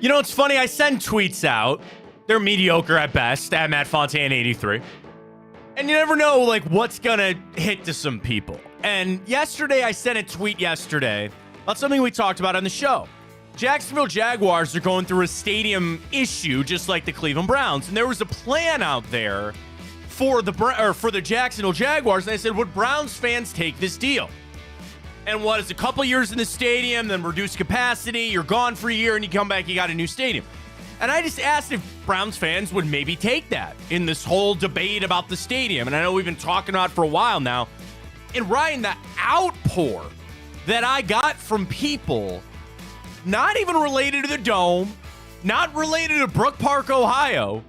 You know, it's funny. I send tweets out. They're mediocre at best. I'm at Fontana 83. And you never know, like, what's going to hit to some people. And yesterday, I sent a tweet about something we talked about on the show. Jacksonville Jaguars are going through a stadium issue, just like the Cleveland Browns. And there was a plan out there for the Jacksonville Jaguars. And I said, would Browns fans take this deal? And what is a couple years in the stadium, then reduced capacity, you're gone for a year, and you come back, you got a new stadium. And I just asked if Browns fans would maybe take that in this whole debate about the stadium. And I know we've been talking about it for a while now. And Ryan, the outpour that I got from people, not even related to the Dome, not related to Brook Park, Ohio,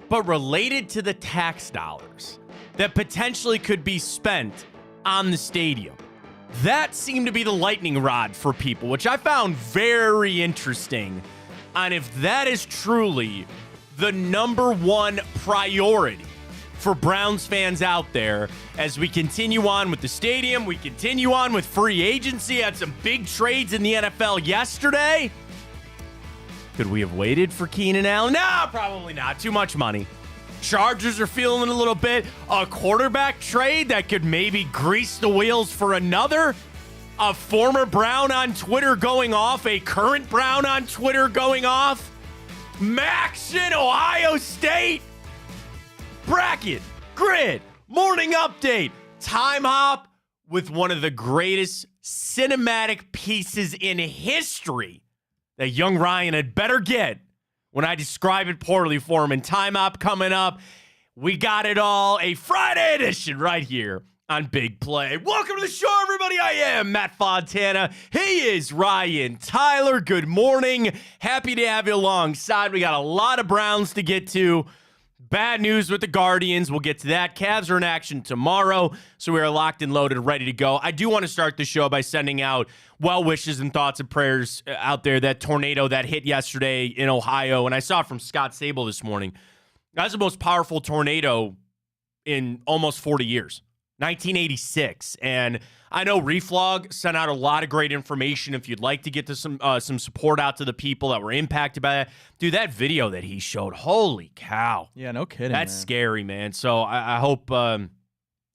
but related to the tax dollars that potentially could be spent on the stadium. That seemed to be the lightning rod for people, which I found very interesting on if that is truly the number one priority for Browns fans out there as we continue on with the stadium, we continue on with free agency, had some big trades in the NFL yesterday. Could we have waited for Keenan Allen? No, probably not. Too much money. Chargers are feeling it a little bit. A quarterback trade that could maybe grease the wheels for another. A former Brown on Twitter going off. A current Brown on Twitter going off. Max in Ohio State. Bracket, grid, morning update. Time hop with one of the greatest cinematic pieces in history that young Ryan had better get when I describe it poorly for him. And time hop coming up. We got it all. A Friday edition right here on Big Play. Welcome to the show, everybody. I am Matt Fontana. He is Ryan Tyler. Good morning. Happy to have you alongside. We got a lot of Browns to get to. Bad news with the Guardians. We'll get to that. Cavs are in action tomorrow, so we are locked and loaded, ready to go. I do want to start the show by sending out well wishes and thoughts and prayers out there. That tornado that hit yesterday in Ohio, and I saw it from Scott Sable this morning. That's the most powerful tornado in almost 40 years. 1986, and I know Reflog sent out a lot of great information. If you'd like to get to some support out to the people that were impacted by that, dude, that video that he showed, holy cow! Yeah, no kidding. That's scary, man. So I hope I'm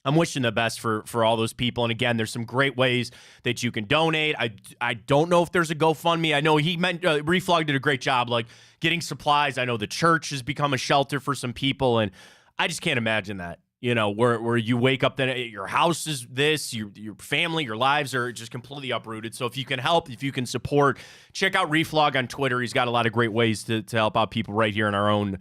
wishing the best for all those people. And again, there's some great ways that you can donate. I don't know if there's a GoFundMe. I know he meant Reflog did a great job, like getting supplies. I know the church has become a shelter for some people, and I just can't imagine that. You know, where you wake up, then your house is this, your family, your lives are just completely uprooted. So if you can help, if you can support, check out Reflog on Twitter. He's got a lot of great ways to help out people right here in our own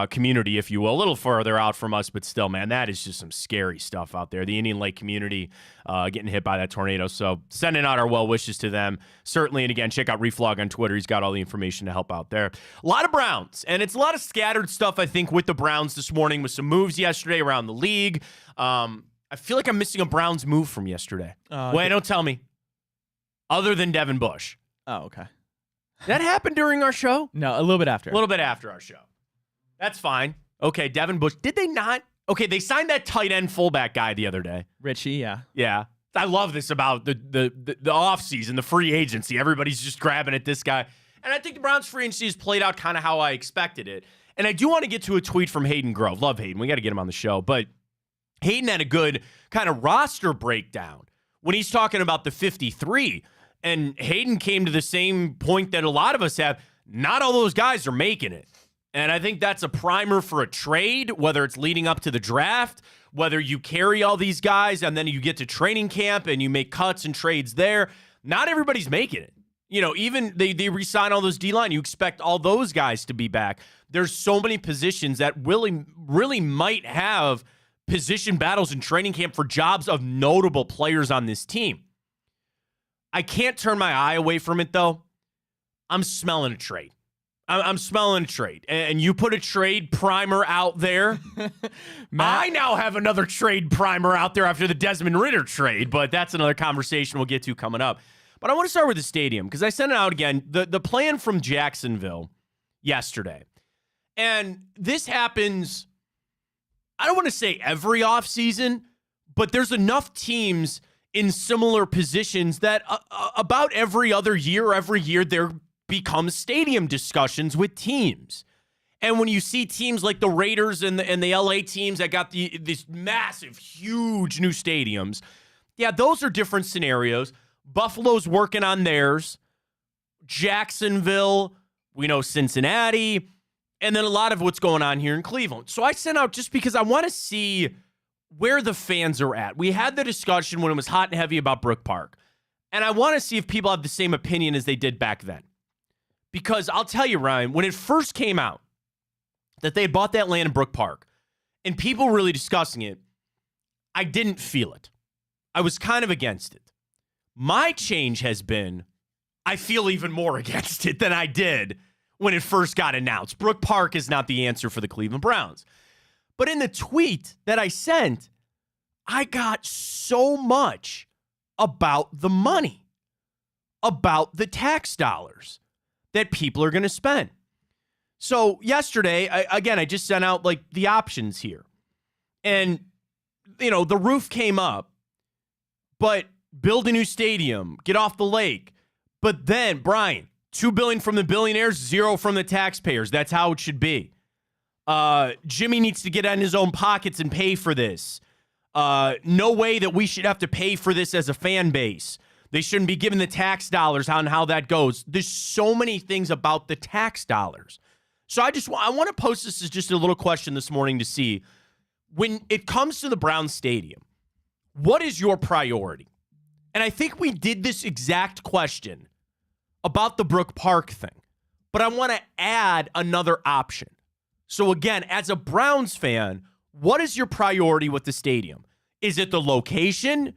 community, if you will. A little further out from us, but still, man, that is just some scary stuff out there. The Indian Lake community getting hit by that tornado. So sending out our well wishes to them, certainly. And again, check out Reflog on Twitter. He's got all the information to help out there. A lot of Browns, and it's a lot of scattered stuff, I think, with the Browns this morning with some moves yesterday around the league. I feel like I'm missing a Browns move from yesterday. Wait, don't tell me. Other than Devin Bush. Oh, okay. That happened during our show? No, a little bit after. A little bit after our show. That's fine. Okay, Devin Bush. Did they not? Okay, they signed that tight end fullback guy the other day. Richie, yeah. Yeah. I love this about the offseason, the free agency. Everybody's just grabbing at this guy. And I think the Browns free agency has played out kind of how I expected it. And I do want to get to a tweet from Hayden Grove. Love Hayden. We got to get him on the show. But Hayden had a good kind of roster breakdown when he's talking about the 53. And Hayden came to the same point that a lot of us have. Not all those guys are making it. And I think that's a primer for a trade, whether it's leading up to the draft, whether you carry all these guys and then you get to training camp and you make cuts and trades there. Not everybody's making it. You know, even they re-sign all those D-line. You expect all those guys to be back. There's so many positions that really might have position battles in training camp for jobs of notable players on this team. I can't turn my eye away from it, though. I'm smelling a trade. I'm smelling a trade. And you put a trade primer out there. I now have another trade primer out there after the Desmond Ridder trade, but that's another conversation we'll get to coming up. But I want to start with the stadium because I sent it out again. The plan from Jacksonville yesterday. And this happens, I don't want to say every offseason, but there's enough teams in similar positions that about every year, they're becomes stadium discussions with teams. And when you see teams like the Raiders and the LA teams that got these massive, huge new stadiums, yeah, those are different scenarios. Buffalo's working on theirs. Jacksonville, we know Cincinnati, and then a lot of what's going on here in Cleveland. So I sent out just because I want to see where the fans are at. We had the discussion when it was hot and heavy about Brook Park, and I want to see if people have the same opinion as they did back then. Because I'll tell you, Ryan, when it first came out that they had bought that land in Brook Park, and people were really discussing it, I didn't feel it. I was kind of against it. My change has been, I feel even more against it than I did when it first got announced. Brook Park is not the answer for the Cleveland Browns. But in the tweet that I sent, I got so much about the money, about the tax dollars that people are going to spend. So yesterday, I just sent out like the options here. And, the roof came up, but build a new stadium, get off the lake. But then, Brian, $2 billion from the billionaires, $0 from the taxpayers. That's how it should be. Jimmy needs to get in his own pockets and pay for this. No way that we should have to pay for this as a fan base. They shouldn't be given the tax dollars on how that goes. There's so many things about the tax dollars. So I want to post this as just a little question this morning to see, when it comes to the Browns Stadium, what is your priority? And I think we did this exact question about the Brook Park thing, but I want to add another option. So again, as a Browns fan, what is your priority with the stadium? Is it the location?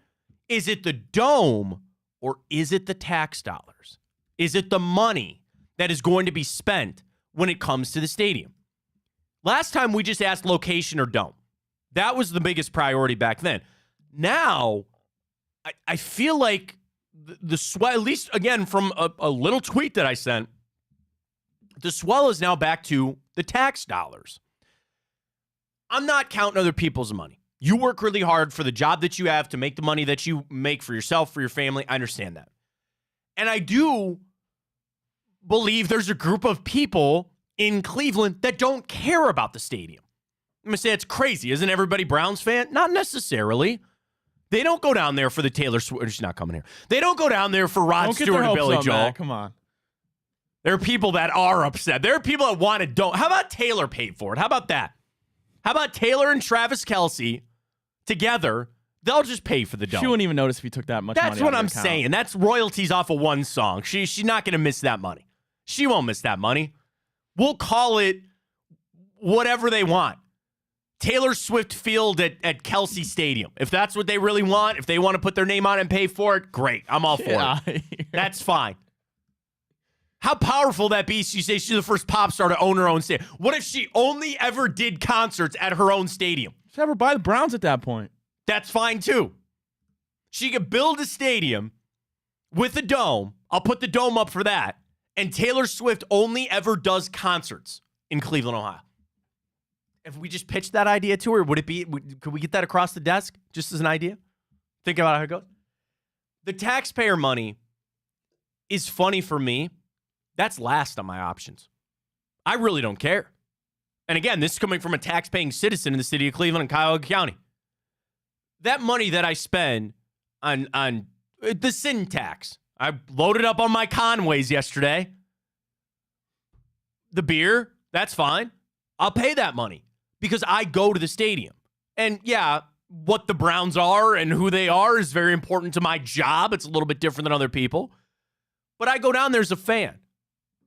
Is it the dome? Or is it the tax dollars? Is it the money that is going to be spent when it comes to the stadium? Last time we just asked location or dome. That was the biggest priority back then. Now, I feel like the swell, at least again from a little tweet that I sent, the swell is now back to the tax dollars. I'm not counting other people's money. You work really hard for the job that you have to make the money that you make for yourself, for your family. I understand that. And I do believe there's a group of people in Cleveland that don't care about the stadium. I'm going to say it's crazy. Isn't everybody Browns fan? Not necessarily. They don't go down there for the Taylor Swift. She's not coming here. They don't go down there for Rod Stewart and Billy Joel. Matt. Come on. There are people that are upset. There are people that want it. Don't. How about Taylor paid for it? How about that? How about Taylor and Travis Kelce together? They'll just pay for the dome. She wouldn't even notice if you took that much money. That's what I'm saying. That's royalties off of one song. She's not going to miss that money. She won't miss that money. We'll call it whatever they want. Taylor Swift Field at Kelce Stadium. If that's what they really want, if they want to put their name on it and pay for it, great. I'm all for it. That's fine. How powerful that be? You say she's the first pop star to own her own stadium. What if she only ever did concerts at her own stadium? She'd never buy the Browns at that point. That's fine too. She could build a stadium with a dome. I'll put the dome up for that. And Taylor Swift only ever does concerts in Cleveland, Ohio. If we just pitched that idea to her, could we get that across the desk just as an idea? Think about how it goes. The taxpayer money is funny for me. That's last on my options. I really don't care. And again, this is coming from a tax-paying citizen in the city of Cleveland and Cuyahoga County. That money that I spend on the sin tax, I loaded up on my Conways yesterday. The beer, that's fine. I'll pay that money because I go to the stadium. And yeah, what the Browns are and who they are is very important to my job. It's a little bit different than other people. But I go down there as a fan.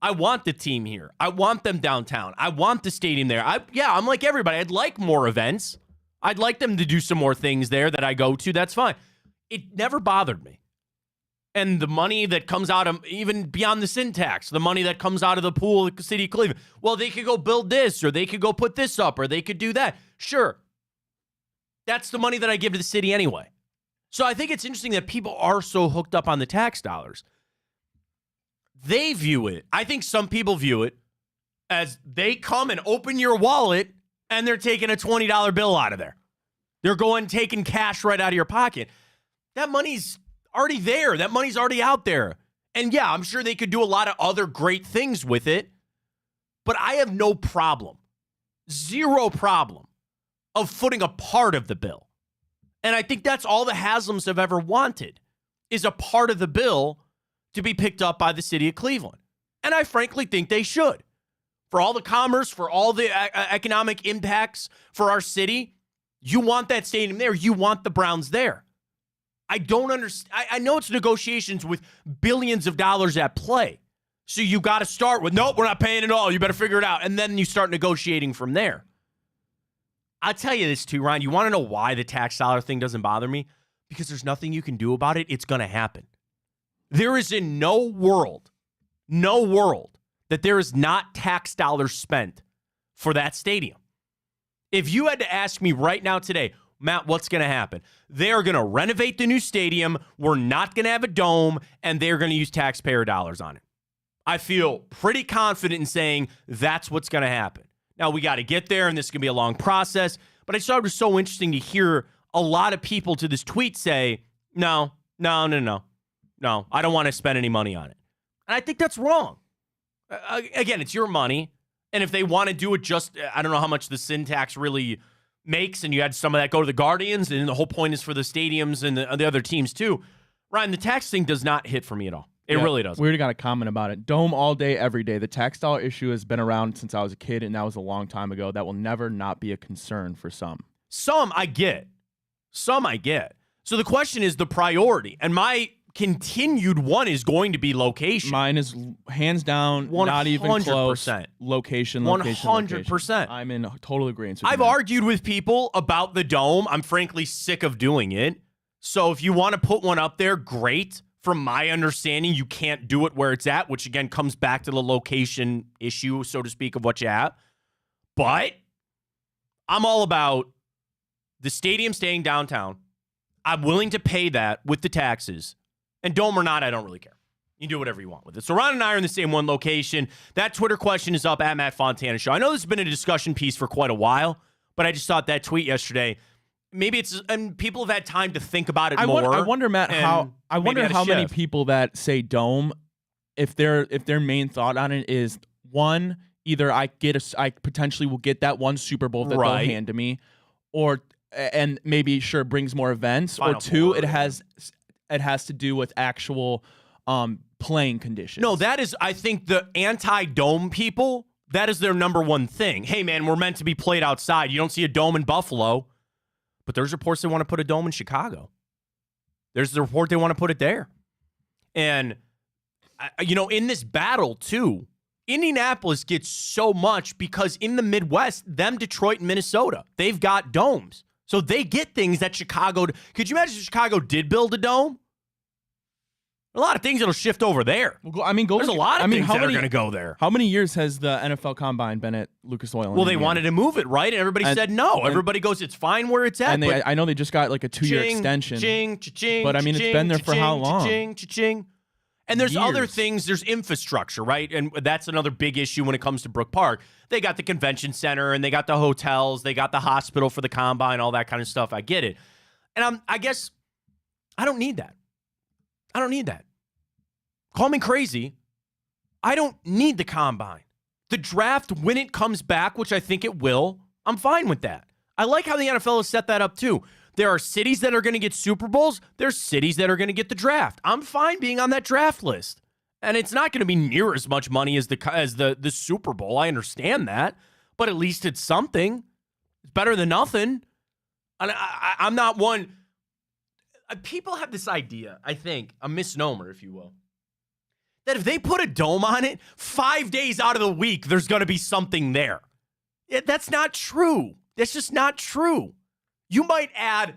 I want the team here. I want them downtown. I want the stadium there. I'm like everybody. I'd like more events. I'd like them to do some more things there that I go to. That's fine. It never bothered me. And the money that comes out of, even beyond the sin tax, the money that comes out of the pool of the city of Cleveland, well, they could go build this, or they could go put this up, or they could do that. Sure. That's the money that I give to the city anyway. So I think it's interesting that people are so hooked up on the tax dollars. They view it, I think some people view it as they come and open your wallet and they're taking a $20 bill out of there. They're taking cash right out of your pocket. That money's already there. That money's already out there. And yeah, I'm sure they could do a lot of other great things with it, but I have no problem, zero problem, of footing a part of the bill. And I think that's all the Haslams have ever wanted, is a part of the bill to be picked up by the city of Cleveland. And I frankly think they should. For all the commerce, for all the economic impacts for our city, you want that stadium there. You want the Browns there. I don't understand. I know it's negotiations with billions of dollars at play. So you got to start with, nope, we're not paying it all. You better figure it out. And then you start negotiating from there. I'll tell you this too, Ryan. You want to know why the tax dollar thing doesn't bother me? Because there's nothing you can do about it. It's going to happen. There is in no world that there is not tax dollars spent for that stadium. If you had to ask me right now today, Matt, what's going to happen? They're going to renovate the new stadium. We're not going to have a dome, and they're going to use taxpayer dollars on it. I feel pretty confident in saying that's what's going to happen. Now, we got to get there, and this is going to be a long process, but I thought it was so interesting to hear a lot of people to this tweet say, no, I don't want to spend any money on it. And I think that's wrong. Again, it's your money, and if they want to do it just, I don't know how much the sin tax really makes, and you had some of that go to the Guardians, and the whole point is for the stadiums and the other teams too. Ryan, the tax thing does not hit for me at all. It really doesn't. We already got a comment about it. Dome all day, every day. The tax dollar issue has been around since I was a kid, and that was a long time ago. That will never not be a concern for some. Some I get. So the question is the priority, and my continued one is going to be location. Mine is hands down, 100%. Not even close. Location. 100%. I'm in total agreement. I've argued with people about the dome. I'm frankly sick of doing it. So if you want to put one up there, great. From my understanding, you can't do it where it's at, which again comes back to the location issue, so to speak, of what you have. But I'm all about the stadium staying downtown. I'm willing to pay that with the taxes. And dome or not, I don't really care. You can do whatever you want with it. So Ron and I are in the same one location. That Twitter question is up at Matt Fontana Show. I know this has been a discussion piece for quite a while, but I just thought that tweet yesterday, maybe it's, and people have had time to think about it more. I wonder, Matt, how many people that say dome, if their main thought on it is, one, either I potentially will get that one Super Bowl that they'll hand to me, and maybe sure it brings more events, Final or two, it has to do with actual playing conditions. No, that is, I think the anti-dome people, that is their number one thing. Hey, man, we're meant to be played outside. You don't see a dome in Buffalo, but there's reports they want to put a dome in Chicago. There's the report they want to put it there. And, in this battle, too, Indianapolis gets so much because in the Midwest, Detroit and Minnesota, they've got domes. So they get things that Chicago... Could you imagine if Chicago did build a dome? A lot of things that'll shift over there. There's a lot of things that are going to go there. How many years has the NFL Combine been at Lucas Oil? Well, they wanted to move it, right? And everybody said no. Everybody goes, it's fine where it's at. And I know they just got like a 2-year extension. But I mean, it's been there for how long? And there's other things. There's infrastructure, right? And that's another big issue when it comes to Brook Park. They got the convention center, and they got the hotels. They got the hospital for the Combine, all that kind of stuff. I get it. And I guess I don't need that. Call me crazy. I don't need the Combine. The draft, when it comes back, which I think it will, I'm fine with that. I like how the NFL has set that up, too. There are cities that are going to get Super Bowls. There's cities that are going to get the draft. I'm fine being on that draft list. And it's not going to be near as much money as the Super Bowl. I understand that. But at least it's something. It's better than nothing. And I'm not one. People have this idea, I think, a misnomer, if you will, that if they put a dome on it, 5 days out of the week, there's going to be something there. That's not true. That's just not true. You might add,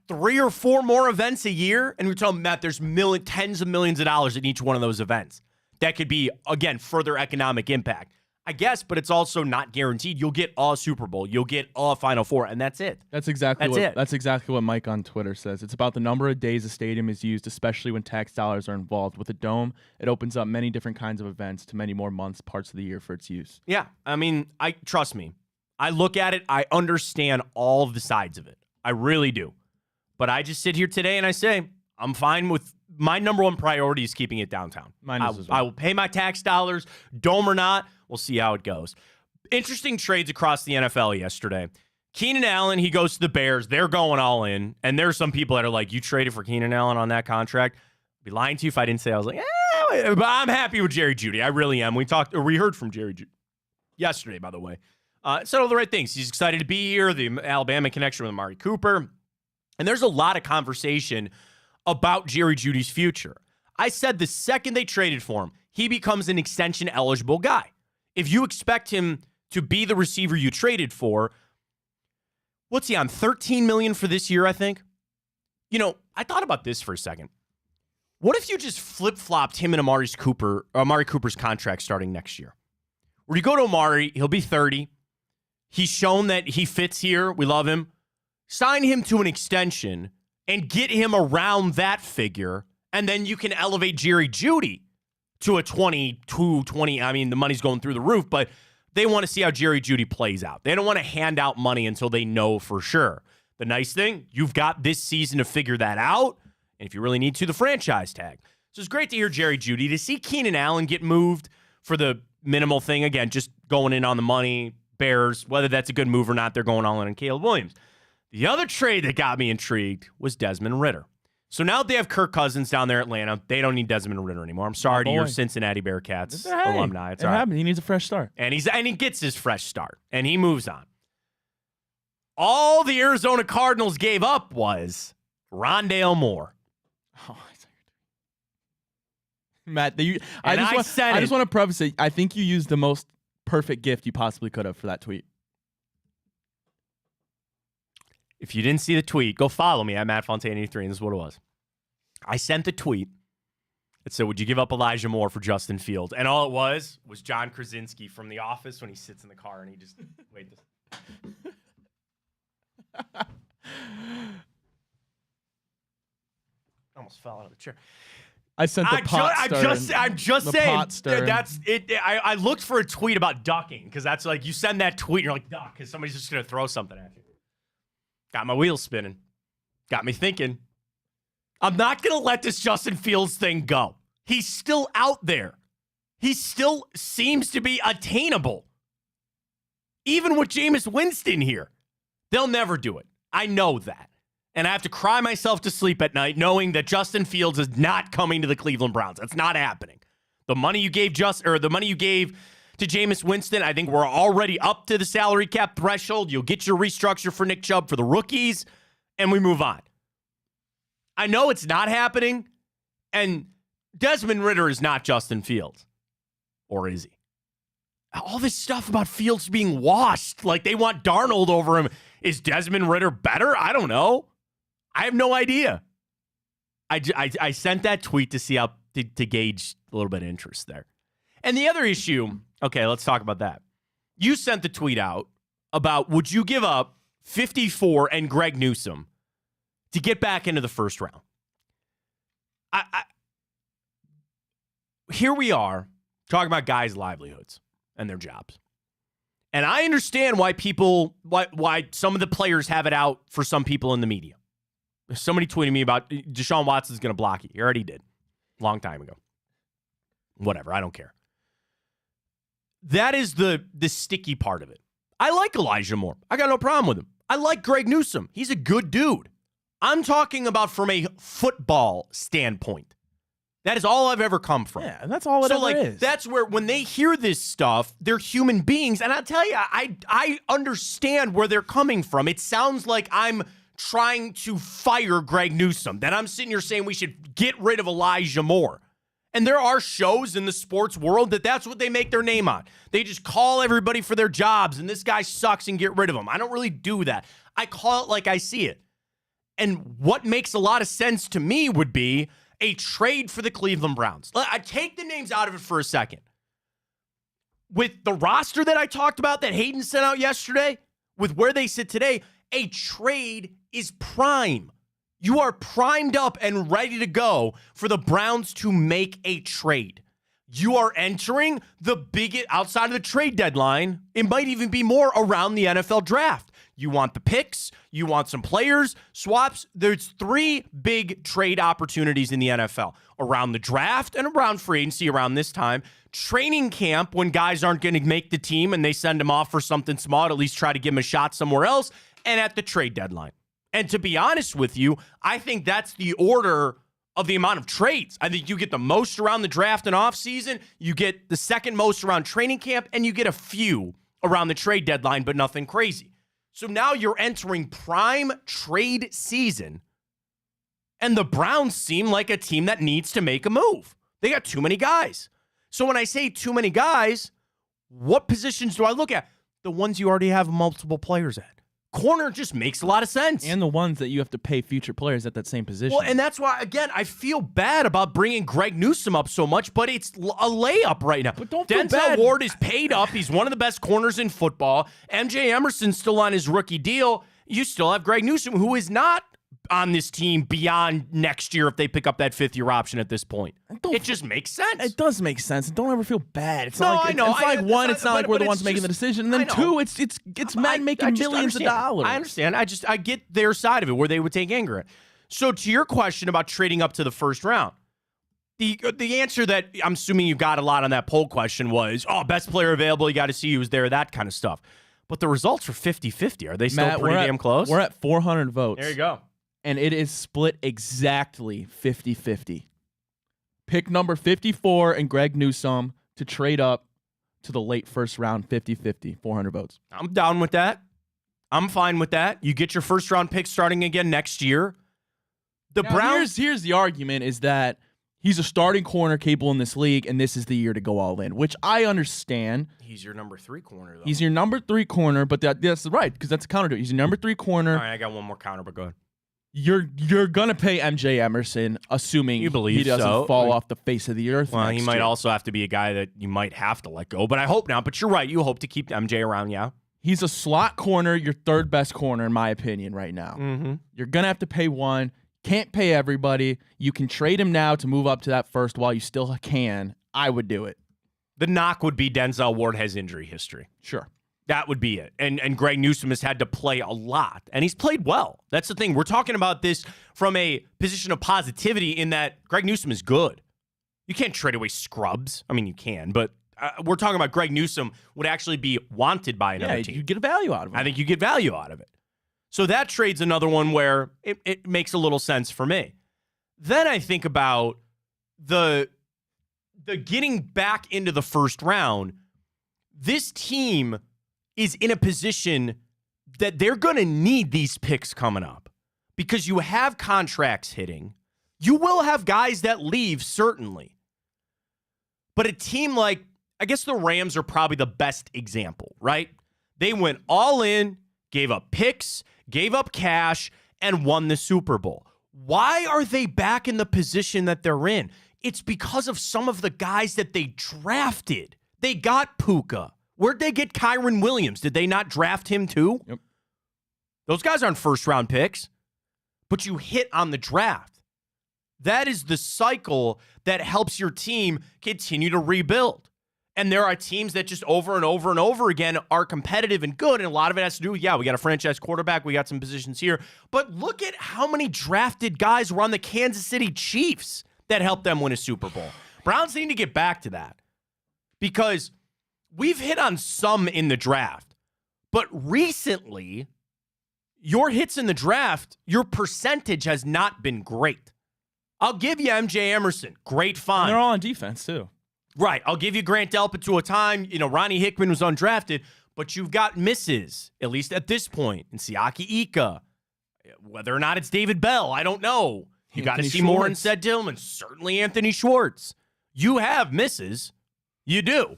3 or 4 more events a year? And we're telling Matt, there's tens of millions of dollars in each one of those events. That could be, again, further economic impact. I guess, but it's also not guaranteed. You'll get a Super Bowl. You'll get a Final Four, and that's it. That's exactly what Mike on Twitter says. It's about the number of days a stadium is used, especially when tax dollars are involved. With a dome, it opens up many different kinds of events to many more months, parts of the year for its use. Yeah, I mean, trust me. I look at it, I understand all of the sides of it. I really do. But I just sit here today and I say, I'm fine with my number one priority is keeping it downtown. Mine is as well. I will pay my tax dollars, dome or not. We'll see how it goes. Interesting trades across the NFL yesterday. Keenan Allen, he goes to the Bears. They're going all in. And there's some people that are like, you traded for Keenan Allen on that contract? I'd be lying to you if I didn't say I was like, but I'm happy with Jerry Jeudy. I really am. We heard from Jerry Jeudy yesterday, by the way. Said all the right things. He's excited to be here. The Alabama connection with Amari Cooper. And there's a lot of conversation about Jerry Jeudy's future. I said the second they traded for him, he becomes an extension-eligible guy. If you expect him to be the receiver you traded for, what's he on, $13 million for this year, I think? You know, I thought about this for a second. What if you just flip-flopped him and Amari Cooper's contract starting next year? Where you go to Amari, he'll be 30. He's shown that he fits here. We love him. Sign him to an extension and get him around that figure, and then you can elevate Jerry Jeudy to a 22, 20. I mean, the money's going through the roof, but they want to see how Jerry Jeudy plays out. They don't want to hand out money until they know for sure. The nice thing, you've got this season to figure that out, and if you really need to, the franchise tag. So it's great to hear Jerry Jeudy. To see Keenan Allen get moved for the minimal thing, again, just going in on the money, Bears, whether that's a good move or not, they're going all in on Caleb Williams. The other trade that got me intrigued was Desmond Ridder. So now they have Kirk Cousins down there in Atlanta. They don't need Desmond Ridder anymore. I'm sorry to your Cincinnati Bearcats alumni. It's all right. Happened. He needs a fresh start. And he gets his fresh start. And he moves on. All the Arizona Cardinals gave up was Rondale Moore. Oh, Matt, I just want to preface it. I think you used the most perfect gift you possibly could have for that tweet. If you didn't see the tweet, go follow me at Matt Fontana 83, and this is what it was. I sent the tweet that said, would you give up Elijah Moore for Justin Fields? And all it was John Krasinski from The Office when he sits in the car and he just, wait this. Almost fell out of the chair. I sent the I'm just saying that's it. I looked for a tweet about ducking because that's like you send that tweet and you're like duck because somebody's just gonna throw something at you. Got my wheels spinning. Got me thinking. I'm not gonna let this Justin Fields thing go. He's still out there. He still seems to be attainable. Even with Jameis Winston here, they'll never do it. I know that. And I have to cry myself to sleep at night knowing that Justin Fields is not coming to the Cleveland Browns. That's not happening. The money you gave to Jameis Winston, I think we're already up to the salary cap threshold. You'll get your restructure for Nick Chubb for the rookies, and we move on. I know it's not happening, and Desmond Ridder is not Justin Fields. Or is he? All this stuff about Fields being washed, like they want Darnold over him. Is Desmond Ridder better? I don't know. I have no idea. I sent that tweet to see how to gauge a little bit of interest there. And the other issue, okay, let's talk about that. You sent the tweet out about would you give up 54 and Greg Newsome to get back into the first round? Here we are talking about guys' livelihoods and their jobs. And I understand why some of the players have it out for some people in the media. Somebody tweeted me about Deshaun Watson's going to block you. He already did. Long time ago. Whatever. I don't care. That is the sticky part of it. I like Elijah Moore. I got no problem with him. I like Greg Newsome. He's a good dude. I'm talking about from a football standpoint. That is all I've ever come from. Yeah, and that's all it ever is. That's where when they hear this stuff, they're human beings. And I'll tell you, I understand where they're coming from. It sounds like I'm trying to fire Greg Newsome, that I'm sitting here saying we should get rid of Elijah Moore. And there are shows in the sports world that's what they make their name on. They just call everybody for their jobs, and this guy sucks and get rid of him. I don't really do that. I call it like I see it. And what makes a lot of sense to me would be a trade for the Cleveland Browns. I take the names out of it for a second. With the roster that I talked about that Hayden sent out yesterday, with where they sit today, a trade is prime. You are primed up and ready to go for the Browns to make a trade. You are entering the biggest, outside of the trade deadline, it might even be more around the NFL draft. You want the picks. You want some players, swaps. There's 3 big trade opportunities in the NFL around the draft and around free agency around this time. Training camp, when guys aren't going to make the team and they send them off for something small, to at least try to give them a shot somewhere else, and at the trade deadline. And to be honest with you, I think that's the order of the amount of trades. I think you get the most around the draft and offseason, you get the second most around training camp, and you get a few around the trade deadline, but nothing crazy. So now you're entering prime trade season, and the Browns seem like a team that needs to make a move. They got too many guys. So when I say too many guys, what positions do I look at? The ones you already have multiple players at. Corner just makes a lot of sense. And the ones that you have to pay future players at that same position. Well, and that's why, again, I feel bad about bringing Greg Newsome up so much, but it's a layup right now. But don't feel Denzel bad. Ward is paid up. He's one of the best corners in football. MJ Emerson's still on his rookie deal. You still have Greg Newsome, who is not on this team beyond next year if they pick up that 5th-year option at this point. It just makes sense. It does make sense. Don't ever feel bad. It's No, not like, I know. It's like one, it's not like we're the ones it's making just- the decision. And then I know. 2, it's men making millions of dollars. I understand. I get their side of it where they would take anger at. So to your question about trading up to the first round, the answer that I'm assuming you got a lot on that poll question was, best player available, you got to see who's there, that kind of stuff. But the results are 50-50. Are they still Matt, pretty damn close? We're at 400 votes. There you go. And it is split exactly 50-50. Pick number 54 and Greg Newsome to trade up to the late first round, 50-50, 400 votes. I'm down with that. I'm fine with that. You get your first round pick starting again next year. The Browns. Here's the argument is that he's a starting corner capable in this league, and this is the year to go all in, which I understand. He's your number 3 corner, though. He's your number 3 corner, but that's right, because that's a counter to it. He's your number 3 corner. All right, I got one more counter, but go ahead. You're gonna pay MJ Emerson, assuming You believe he doesn't so. fall off the face of the earth. Well, he next might year. also have to be a guy that you might have to let go, but I hope not. But you're right. You hope to keep MJ around, yeah? He's a slot corner, your 3rd best corner, in my opinion, right now. Mm-hmm. You're gonna have to pay one. Can't pay everybody. You can trade him now to move up to that first while you still can. I would do it. The knock would be Denzel Ward has injury history. Sure. That would be it. And Greg Newsome has had to play a lot, and he's played well. That's the thing. We're talking about this from a position of positivity in that Greg Newsome is good. You can't trade away scrubs. I mean, you can, but we're talking about Greg Newsome would actually be wanted by another team. You get a value out of it. I think you get value out of it. So that trade's another one where it makes a little sense for me. Then I think about the getting back into the first round. This team is in a position that they're going to need these picks coming up because you have contracts hitting. You will have guys that leave, certainly. But a team like, I guess the Rams are probably the best example, right? They went all in, gave up picks, gave up cash, and won the Super Bowl. Why are they back in the position that they're in? It's because of some of the guys that they drafted. They got Puka. Where'd they get Kyron Williams? Did they not draft him too? Yep. Those guys aren't first-round picks, but you hit on the draft. That is the cycle that helps your team continue to rebuild. And there are teams that just over and over and over again are competitive and good, and a lot of it has to do with, we got a franchise quarterback, we got some positions here. But look at how many drafted guys were on the Kansas City Chiefs that helped them win a Super Bowl. Browns need to get back to that because we've hit on some in the draft, but recently, your hits in the draft, your percentage has not been great. I'll give you MJ Emerson. Great find. And they're all on defense, too. Right. I'll give you Grant Delpit to a time. Ronnie Hickman was undrafted, but you've got misses, at least at this point, in Siaki Ika. Whether or not it's David Bell, I don't know. You got to see more in Seth Dillman. Certainly Anthony Schwartz. You have misses. You do.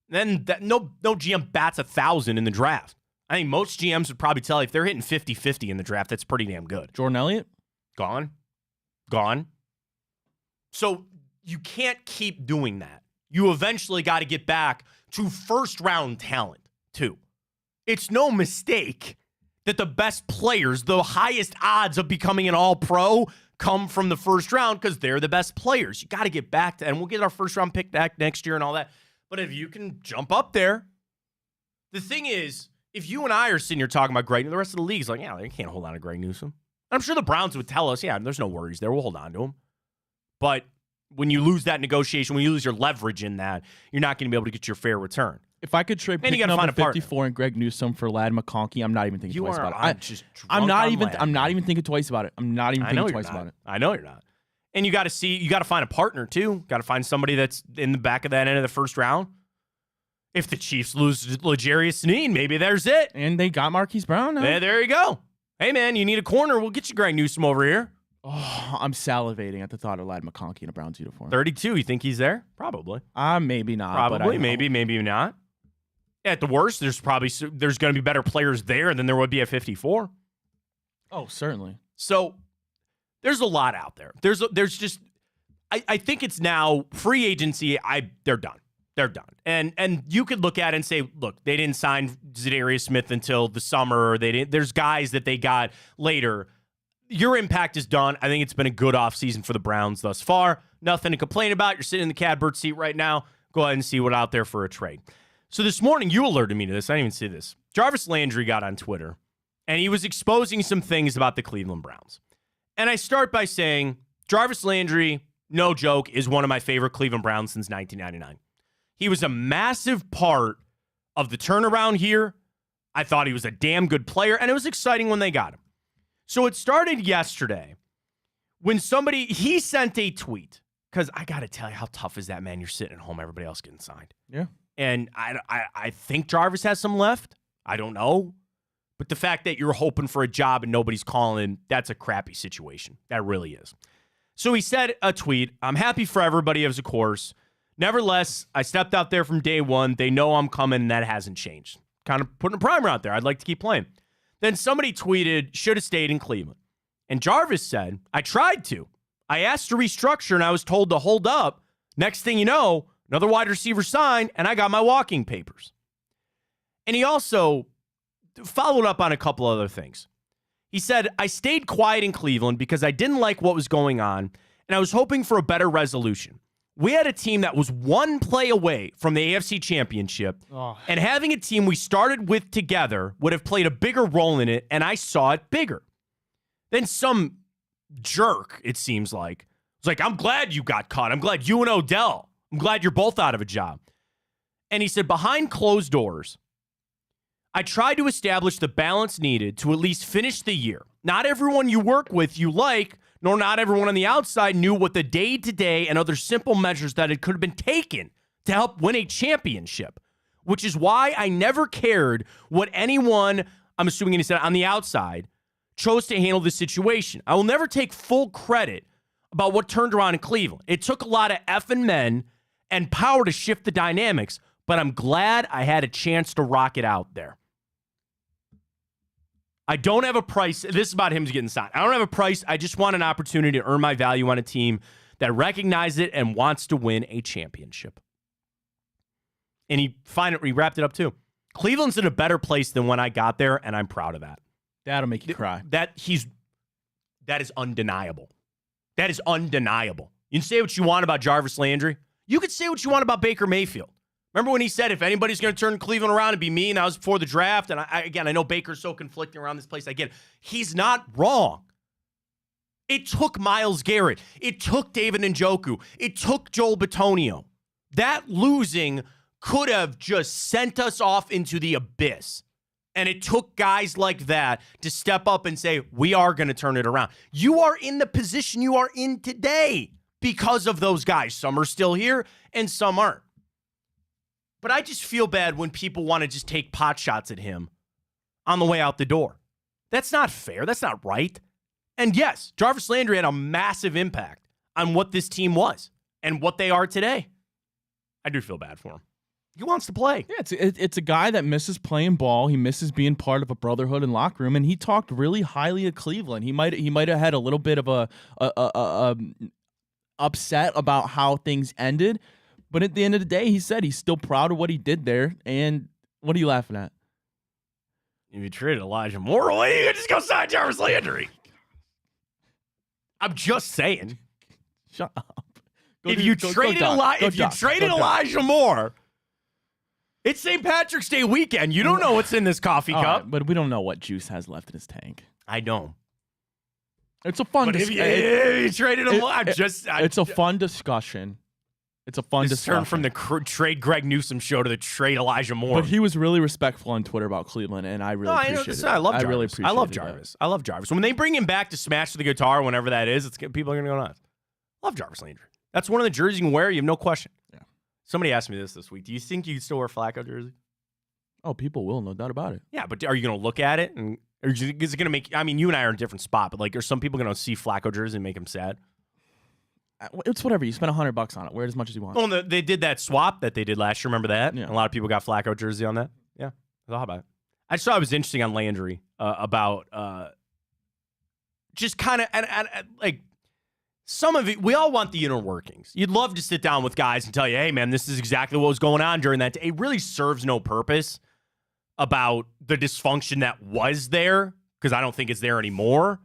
Then no GM bats 1,000 in the draft. I think most GMs would probably tell you if they're hitting 50-50 in the draft, that's pretty damn good. Jordan Elliott? Gone. So you can't keep doing that. You eventually got to get back to first-round talent, too. It's no mistake that the best players, the highest odds of becoming an all-pro, come from the first round because they're the best players. You got to get back to that, and we'll get our first-round pick back next year and all that. But if you can jump up there, the thing is, if you and I are sitting here talking about Greg, the rest of the league's like, yeah, they can't hold on to Greg Newsome. I'm sure the Browns would tell us, yeah, there's no worries there. We'll hold on to him. But when you lose that negotiation, when you lose your leverage in that, you're not going to be able to get your fair return. If I could trade pick number 54 and Greg Newsome for Ladd McConkey, I'm not even thinking twice about it. I'm not even thinking twice about it. I'm not even thinking twice about it. I know you're not. And you got to find a partner too. Got to find somebody that's in the back of that end of the first round. If the Chiefs lose L'Jarius Sneed, maybe there's it. And they got Marquise Brown now. There you go. Hey, man, you need a corner. We'll get you Greg Newsome over here. Oh, I'm salivating at the thought of Ladd McConkey in a Browns uniform. 32. You think he's there? Probably. Maybe not. Probably. Maybe not. At the worst, there's going to be better players there than there would be at 54. Oh, certainly. So there's a lot out there. There's just I think it's now free agency. They're done. They're done. And you could look at it and say, look, they didn't sign Zadarius Smith until the summer. There's guys that they got later. Your impact is done. I think it's been a good offseason for the Browns thus far. Nothing to complain about. You're sitting in the catbird seat right now. Go ahead and see what's out there for a trade. So this morning, you alerted me to this. I didn't even see this. Jarvis Landry got on Twitter, and he was exposing some things about the Cleveland Browns. And I start by saying, Jarvis Landry, no joke, is one of my favorite Cleveland Browns since 1999. He was a massive part of the turnaround here. I thought he was a damn good player, and it was exciting when they got him. So it started yesterday when he sent a tweet, because I got to tell you, how tough is that, man? You're sitting at home, everybody else getting signed. Yeah. And I think Jarvis has some left. I don't know. But the fact that you're hoping for a job and nobody's calling, that's a crappy situation. That really is. So he said a tweet, I'm happy for everybody, of course. Nevertheless, I stepped out there from day one. They know I'm coming, and that hasn't changed. Kind of putting a primer out there. I'd like to keep playing. Then somebody tweeted, should have stayed in Cleveland. And Jarvis said, I tried to. I asked to restructure, and I was told to hold up. Next thing you know, another wide receiver signed, and I got my walking papers. And he also followed up on a couple other things. He said, I stayed quiet in Cleveland because I didn't like what was going on, and I was hoping for a better resolution. We had a team that was one play away from the AFC Championship, and having a team we started with together would have played a bigger role in it, and I saw it bigger. Then some jerk, it seems like, was like, I'm glad you got caught. I'm glad you and Odell. I'm glad you're both out of a job. And he said, behind closed doors, I tried to establish the balance needed to at least finish the year. Not everyone you work with you like, nor not everyone on the outside knew what the day-to-day and other simple measures that it could have been taken to help win a championship, which is why I never cared what anyone, I'm assuming he said on the outside, chose to handle this situation. I will never take full credit about what turned around in Cleveland. It took a lot of effing men and power to shift the dynamics, but I'm glad I had a chance to rock it out there. I don't have a price. This is about him getting signed. I don't have a price. I just want an opportunity to earn my value on a team that recognizes it and wants to win a championship. And he wrapped it up too. Cleveland's in a better place than when I got there, and I'm proud of that. That'll make you cry. That is undeniable. That is undeniable. You can say what you want about Jarvis Landry. You could say what you want about Baker Mayfield. Remember when he said, if anybody's going to turn Cleveland around, it'd be me, and that was before the draft. And I know Baker's so conflicting around this place. I get it. He's not wrong. It took Myles Garrett. It took David Njoku. It took Joel Bitonio. That losing could have just sent us off into the abyss. And it took guys like that to step up and say, we are going to turn it around. You are in the position you are in today because of those guys. Some are still here and some aren't. But I just feel bad when people want to just take pot shots at him on the way out the door. That's not fair. That's not right. And yes, Jarvis Landry had a massive impact on what this team was and what they are today. I do feel bad for him. He wants to play. Yeah, it's a guy that misses playing ball. He misses being part of a brotherhood and locker room. And he talked really highly of Cleveland. He might have had a little bit of a upset about how things ended. But at the end of the day, he said he's still proud of what he did there. And what are you laughing at? If you traded Elijah Moore away, you could just go sign Jarvis Landry. I'm just saying. Shut up. If you traded Elijah Moore, It's St. Patrick's Day weekend. You don't know what's in this coffee cup. Right, but we don't know what Juice has left in his tank. I don't. It's a fun discussion. You traded him. It's a fun discussion. It's a fun discussion. Turn from the trade Greg Newsome show to the trade Elijah Moore. But he was really respectful on Twitter about Cleveland, and I really appreciate it. I love Jarvis. I love Jarvis. I love Jarvis. When they bring him back to smash the guitar, whenever that is, people are going to go nuts. Love Jarvis Landry. That's one of the jerseys you can wear. You have no question. Yeah. Somebody asked me this week. Do you think you can still wear Flacco jersey? Oh, people will, no doubt about it. Yeah, but are you going to look at it? And or is it going to make... I mean, you and I are in a different spot, but like, are some people going to see Flacco jersey and make him sad? It's whatever. You spend $100 on it. Wear it as much as you want. Well, they did that swap that they did last year. Remember that? Yeah. A lot of people got Flacco jersey on that. Yeah. I thought about it. I just thought it was interesting on Landry about just kind of... like, some of it, we all want the inner workings. You'd love to sit down with guys and tell you, hey, man, this is exactly what was going on during that day. It really serves no purpose about the dysfunction that was there, because I don't think it's there anymore.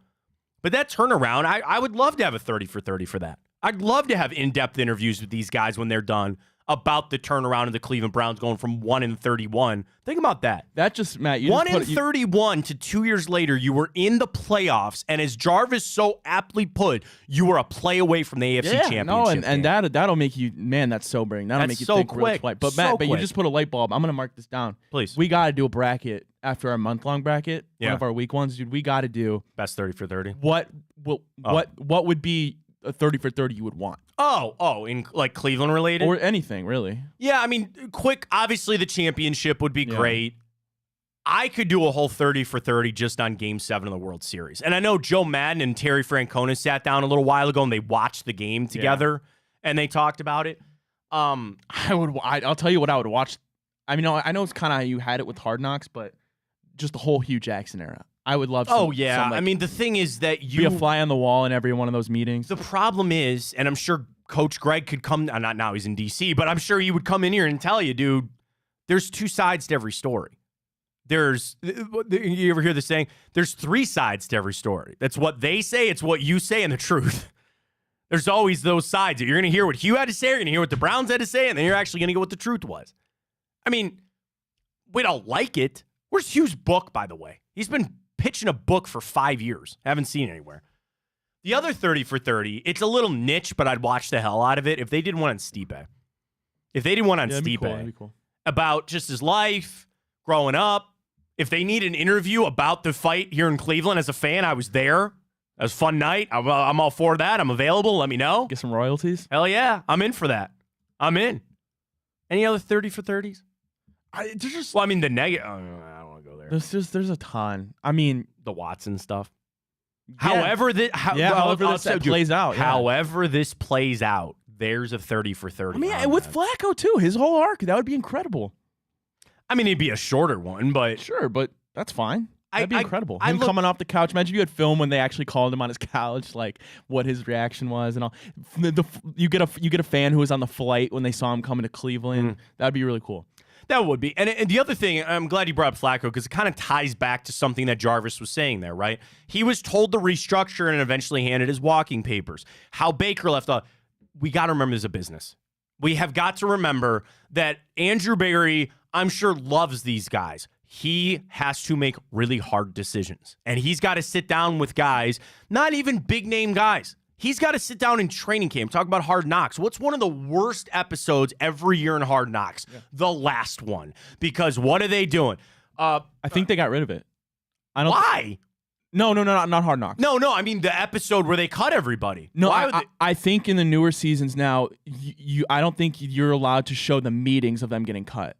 But that turnaround, I would love to have a 30 for 30 for that. I'd love to have in-depth interviews with these guys when they're done about the turnaround of the Cleveland Browns going from 1-31. Think about that. That just, Matt, you 1-31 to 2 years later, you were in the playoffs, and as Jarvis so aptly put, you were a play away from the AFC Championship. No, and that'll make you, man, that's sobering. That'll make you think real quick. But Matt, you just put a light bulb. I'm gonna mark this down. Please. We gotta do a bracket after our month-long bracket. One of our week ones, dude. We gotta do best 30 for 30. What would be a 30 for 30 you would want? In like Cleveland related? Or anything, really. Yeah, I mean, obviously the championship would be great. I could do a whole 30 for 30 just on Game 7 of the World Series. And I know Joe Madden and Terry Francona sat down a little while ago and they watched the game together and they talked about it. I'll tell you what I would watch. I mean, I know it's kind of how you had it with Hard Knocks, but just the whole Hugh Jackson era. I would love some, I mean, the thing is that you... be a fly on the wall in every one of those meetings. The problem is, and I'm sure Coach Greg could come... not now, he's in D.C., but I'm sure he would come in here and tell you, dude, there's two sides to every story. You ever hear the saying? There's three sides to every story. That's what they say, it's what you say, and the truth. There's always those sides. You're going to hear what Hugh had to say, you're going to hear what the Browns had to say, and then you're actually going to get what the truth was. I mean, we don't like it. Where's Hugh's book, by the way? He's been pitching a book for 5 years. Haven't seen it anywhere. The other 30 for 30, it's a little niche, but I'd watch the hell out of it if they did one on Stipe. If they did one on Stipe that'd be cool. About just his life, growing up. If they need an interview about the fight here in Cleveland as a fan, I was there. It was a fun night. I'm all for that. I'm available. Let me know. Get some royalties. Hell yeah. I'm in for that. I'm in. Any other 30 for 30s? The negative. I don't want to go there. There's a ton. I mean, the Watson stuff. Yeah. However this plays out. Yeah. However this plays out, there's a 30 for 30. I mean, with Flacco too, his whole arc, that would be incredible. I mean, it'd be a shorter one, but sure, but that's fine. That'd be incredible. Him coming off the couch. Imagine you had film when they actually called him on his couch, like what his reaction was and all. You get a fan who was on the flight when they saw him coming to Cleveland. That'd be really cool. That would be. And the other thing, I'm glad you brought up Flacco because it kind of ties back to something that Jarvis was saying there, right? He was told to restructure and eventually handed his walking papers. How Baker left off. We got to remember this is a business. We have got to remember that Andrew Berry, I'm sure, loves these guys. He has to make really hard decisions. And he's got to sit down with guys, not even big-name guys. He's got to sit down in training camp, talk about Hard Knocks. What's one of the worst episodes every year in Hard Knocks? Yeah. The last one. Because what are they doing? I think they got rid of it. Why? No, not Hard Knocks. No, I mean the episode where they cut everybody. No, I think in the newer seasons now, I don't think you're allowed to show the meetings of them getting cut.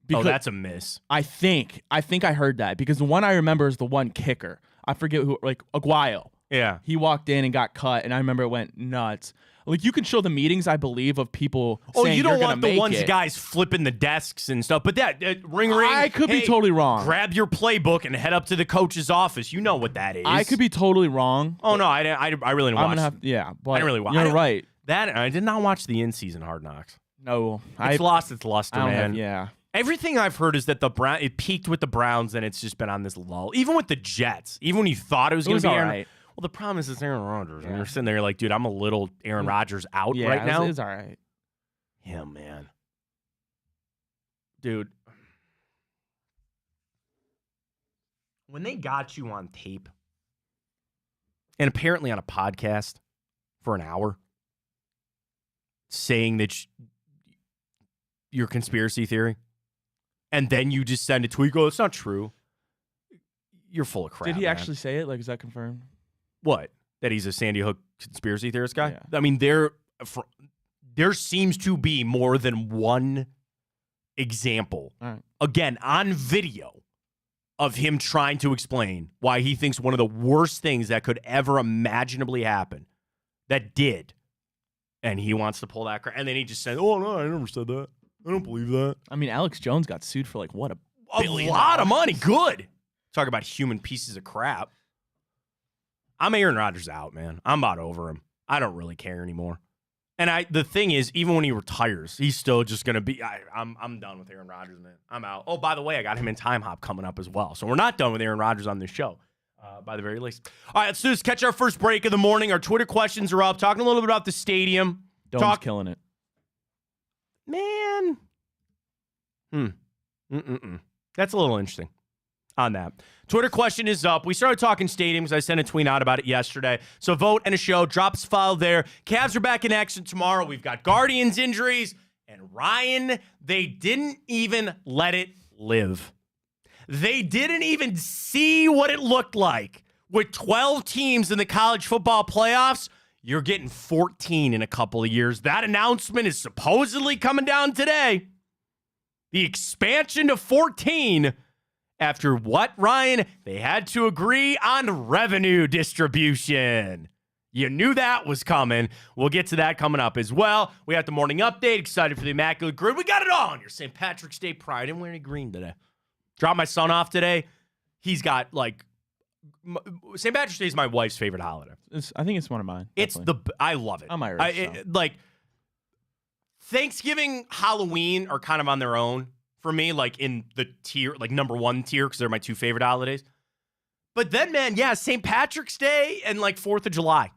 That's a miss. I think I heard that because the one I remember is the one kicker. I forget who, like Aguayo. Yeah. He walked in and got cut, and I remember it went nuts. Like, you can show the meetings, I believe, of people saying you don't want the ones guys flipping the desks and stuff. But that, ring. I could be totally wrong. Grab your playbook and head up to the coach's office. You know what that is. I could be totally wrong. Oh, no, I really didn't watch. But I didn't really watch. You're right. I did not watch the in-season Hard Knocks. No. It's lost its luster, man. Yeah. Everything I've heard is that it peaked with the Browns and it's just been on this lull. Even with the Jets. Even when you thought it was going to be Aaron. Right. Well, the problem is it's Aaron Rodgers. Yeah. And you're sitting there like, dude, I'm a little Aaron Rodgers out right now. It's all right. Yeah, man. Dude, when they got you on tape and apparently on a podcast for an hour saying that your conspiracy theory, and then you just send a tweet, go, it's not true. You're full of crap. Did he actually say it? Like, is that confirmed? What? That he's a Sandy Hook conspiracy theorist guy? Yeah. I mean, there seems to be more than one example, again, on video, of him trying to explain why he thinks one of the worst things that could ever imaginably happen that did. And he wants to pull that crap. And then he just said, oh, no, I never said that. I don't believe that. I mean, Alex Jones got sued for like, what, a lot of money. Good. Talk about human pieces of crap. I'm Aaron Rodgers out, man. I'm about over him. I don't really care anymore. And the thing is, even when he retires, he's still just going to be, I'm done with Aaron Rodgers, man. I'm out. Oh, by the way, I got him in Time Hop coming up as well. So we're not done with Aaron Rodgers on this show, by the very least. All right, let's do this. Catch our first break of the morning. Our Twitter questions are up. Talking a little bit about the stadium. Dome's killing it. Man. That's a little interesting on that. Twitter question is up. We started talking stadiums. I sent a tweet out about it yesterday. So vote and a show. Drop us a file there. Cavs are back in action tomorrow. We've got Guardians injuries. And Ryan, they didn't even let it live. They didn't even see what it looked like. With 12 teams in the college football playoffs, you're getting 14 in a couple of years. That announcement is supposedly coming down today. The expansion to 14. After what, Ryan? They had to agree on revenue distribution. You knew that was coming. We'll get to that coming up as well. We have the morning update. Excited for the Immaculate Grid. We got it all on your St. Patrick's Day pride. I didn't wear any green today. Dropped my son off today. He's got, like, St. Patrick's Day is my wife's favorite holiday. I think it's one of mine. I love it. I'm Irish. Like, Thanksgiving, Halloween are kind of on their own for me, like in the tier, like number one tier, because they're my two favorite holidays. But then, man, yeah, St. Patrick's Day and like 4th of July.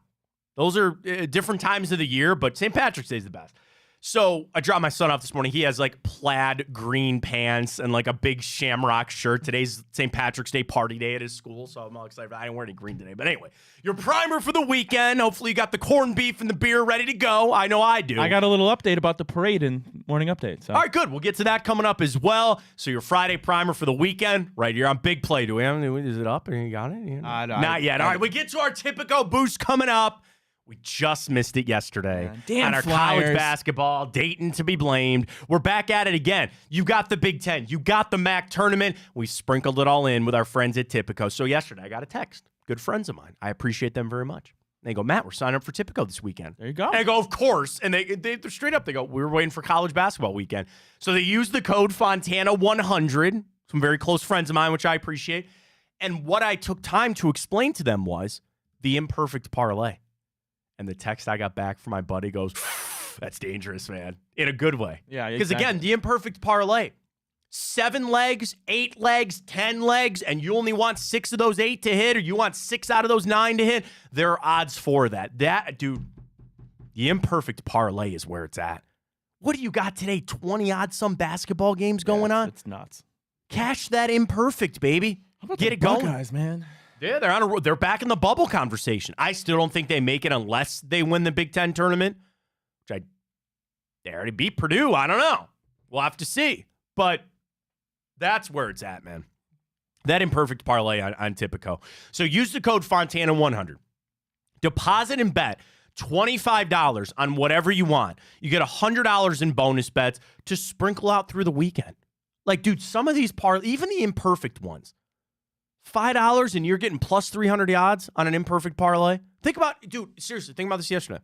Those are different times of the year, but St. Patrick's Day is the best. So I dropped my son off this morning. He has like plaid green pants and like a big shamrock shirt. Today's St. Patrick's Day party day at his school, so I'm all excited. I didn't wear any green today. But anyway, your primer for the weekend. Hopefully you got the corned beef and the beer ready to go. I know I do. I got a little update about the parade and morning update. So. All right, good. We'll get to that coming up as well. So your Friday primer for the weekend right here on Big Play. Do we have is it up? You got it? Not yet. All right, we get to our typical boost coming up. We just missed it yesterday on our college basketball. Dayton to be blamed. We're back at it again. You got the Big Ten. You got the MAC tournament. We sprinkled it all in with our friends at Tipico. So yesterday I got a text. Good friends of mine. I appreciate them very much. They go, Matt, we're signing up for Tipico this weekend. There you go. And I go, of course. And they're straight up. They go, we were waiting for college basketball weekend. So they used the code Fontana100. Some very close friends of mine, which I appreciate. And what I took time to explain to them was the imperfect parlay. And the text I got back from my buddy goes, that's dangerous, man. In a good way. Yeah, because again, the imperfect parlay. 7 legs, 8 legs, 10 legs, and you only want 6 of those 8 to hit, or you want 6 out of those 9 to hit. There are odds for that. Dude, the imperfect parlay is where it's at. What do you got today? 20-odd some basketball games going on? It's nuts. Cash that imperfect, baby. How about Get the it going. Buckeyes, man? Yeah, they're back in the bubble conversation. I still don't think they make it unless they win the Big Ten tournament, which they already beat Purdue. I don't know. We'll have to see. But that's where it's at, man. That imperfect parlay on Tipico. So use the code Fontana100. Deposit and bet $25 on whatever you want. You get $100 in bonus bets to sprinkle out through the weekend. Like, dude, some of these even the imperfect ones, $5 and you're getting plus 300 odds on an imperfect parlay. Think about, dude, seriously, think about this yesterday.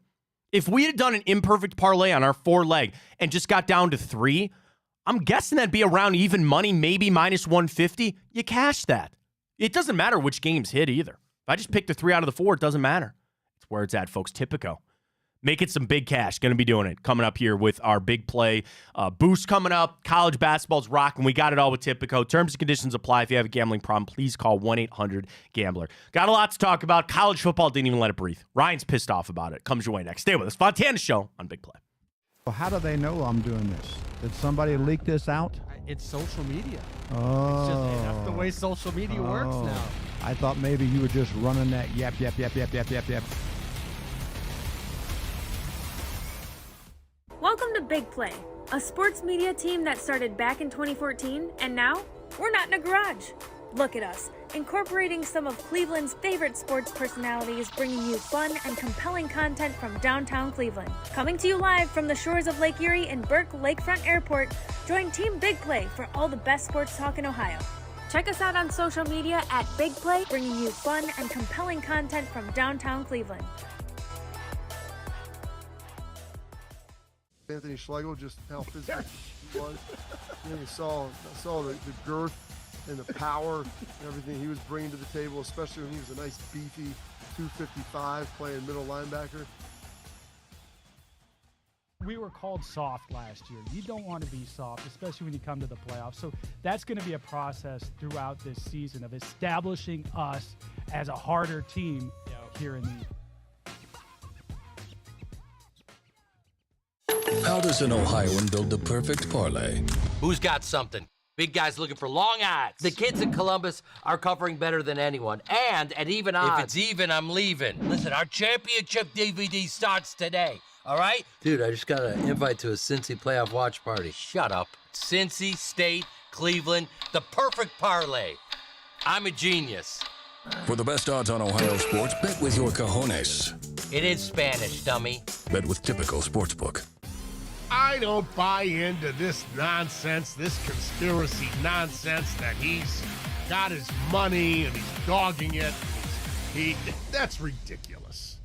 If we had done an imperfect parlay on our 4-leg and just got down to 3, I'm guessing that'd be around even money, maybe minus 150. You cash that. It doesn't matter which games hit either. If I just pick the 3 out of the 4, it doesn't matter. It's where it's at, folks. Tipico. Make it some big cash. Going to be doing it coming up here with our big play boost coming up. College basketball's rocking. We got it all with Tipico. Terms and conditions apply. If you have a gambling problem, please call 1-800-GAMBLER. Got a lot to talk about. College football didn't even let it breathe. Ryan's pissed off about it. Comes your way next. Stay with us. Fontana Show on Big Play. Well, how do they know I'm doing this? Did somebody leak this out? It's social media. Oh. That's the way social media works now. I thought maybe you were just running that yap. Welcome to Big Play, a sports media team that started back in 2014, and now we're not in a garage. Look at us, incorporating some of Cleveland's favorite sports personalities, bringing you fun and compelling content from downtown Cleveland. Coming to you live from the shores of Lake Erie and Burke Lakefront Airport, join Team Big Play for all the best sports talk in Ohio. Check us out on social media at Big Play, bringing you fun and compelling content from downtown Cleveland. Anthony Schlegel, just how physical he was. You saw the girth and the power and everything he was bringing to the table, especially when he was a nice beefy 255 playing middle linebacker. We were called soft last year. You don't want to be soft, especially when you come to the playoffs. So that's going to be a process throughout this season of establishing us as a harder team here in the How does an Ohioan build the perfect parlay? Who's got something? Big guys looking for long odds. The kids in Columbus are covering better than anyone, and at even odds. If it's even, I'm leaving. Listen, our championship DVD starts today, all right? Dude, I just got an invite to a Cincy playoff watch party. Shut up. Cincy, State, Cleveland, the perfect parlay. I'm a genius. For the best odds on Ohio sports, bet with your cojones. It is Spanish, dummy. Bet with Typical Sportsbook. I don't buy into this nonsense, this conspiracy nonsense that he's got his money and he's dogging it. That's ridiculous.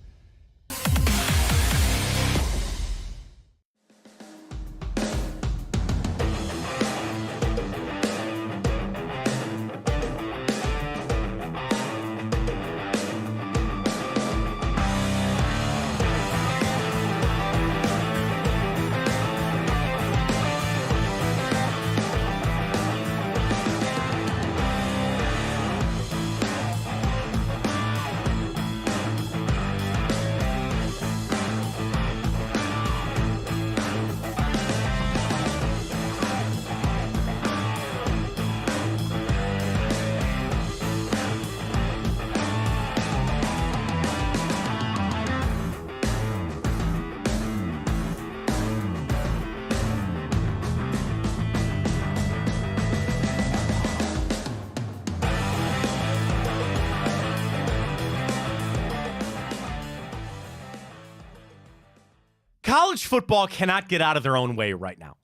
College football cannot get out of their own way right now.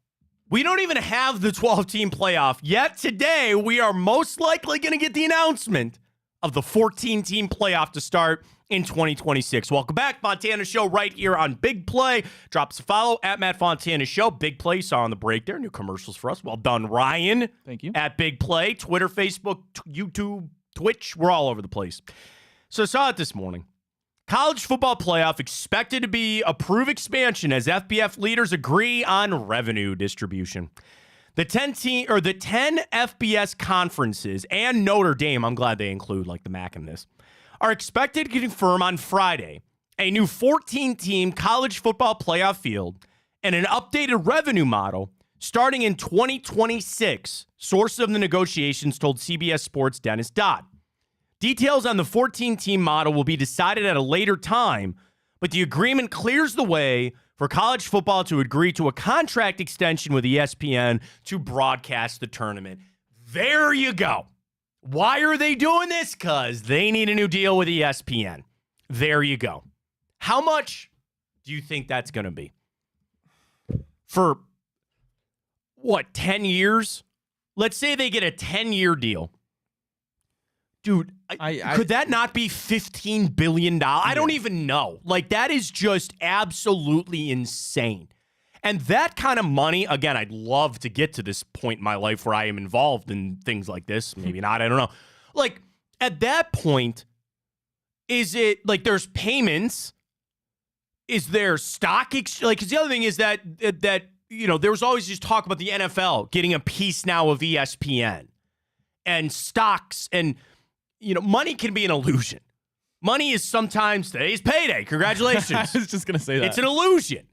We don't even have the 12-team playoff, yet today we are most likely going to get the announcement of the 14-team playoff to start in 2026. Welcome back, Fontana Show right here on Big Play. Drop us a follow at Matt Fontana Show. Big Play, saw on the break there. New commercials for us. Well done, Ryan. Thank you. At Big Play, Twitter, Facebook, YouTube, Twitch. We're all over the place. So I saw it this morning. College football playoff expected to be approved expansion as FBS leaders agree on revenue distribution. The 10 FBS conferences and Notre Dame, I'm glad they include like the MAC in this, are expected to confirm on Friday a new 14-team college football playoff field and an updated revenue model starting in 2026, source of the negotiations told CBS Sports' Dennis Dodd. Details on the 14-team model will be decided at a later time, but the agreement clears the way for college football to agree to a contract extension with ESPN to broadcast the tournament. There you go. Why are they doing this? Because they need a new deal with ESPN. There you go. How much do you think that's going to be? For, 10 years? Let's say they get a 10-year deal. Dude, could that not be $15 billion? I don't even know. Like, that is just absolutely insane. And that kind of money, again, I'd love to get to this point in my life where I am involved in things like this. Maybe not, I don't know. Like, at that point, is it, like, there's payments? Is there stock? Like, 'cause the other thing is that, there was always just talk about the NFL getting a piece now of ESPN. And stocks and... money can be an illusion. Money is sometimes today's payday. Congratulations. I was just going to say that. It's an illusion.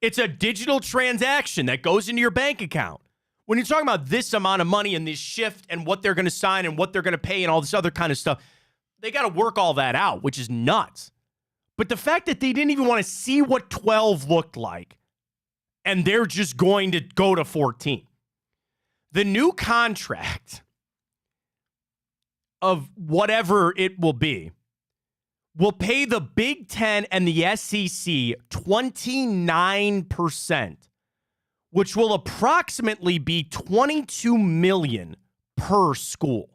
It's a digital transaction that goes into your bank account. When you're talking about this amount of money and this shift and what they're going to sign and what they're going to pay and all this other kind of stuff, they got to work all that out, which is nuts. But the fact that they didn't even want to see what 12 looked like, and they're just going to go to 14. The new contract of whatever it will be will pay the Big Ten and the SEC 29%, which will approximately be $22 million per school.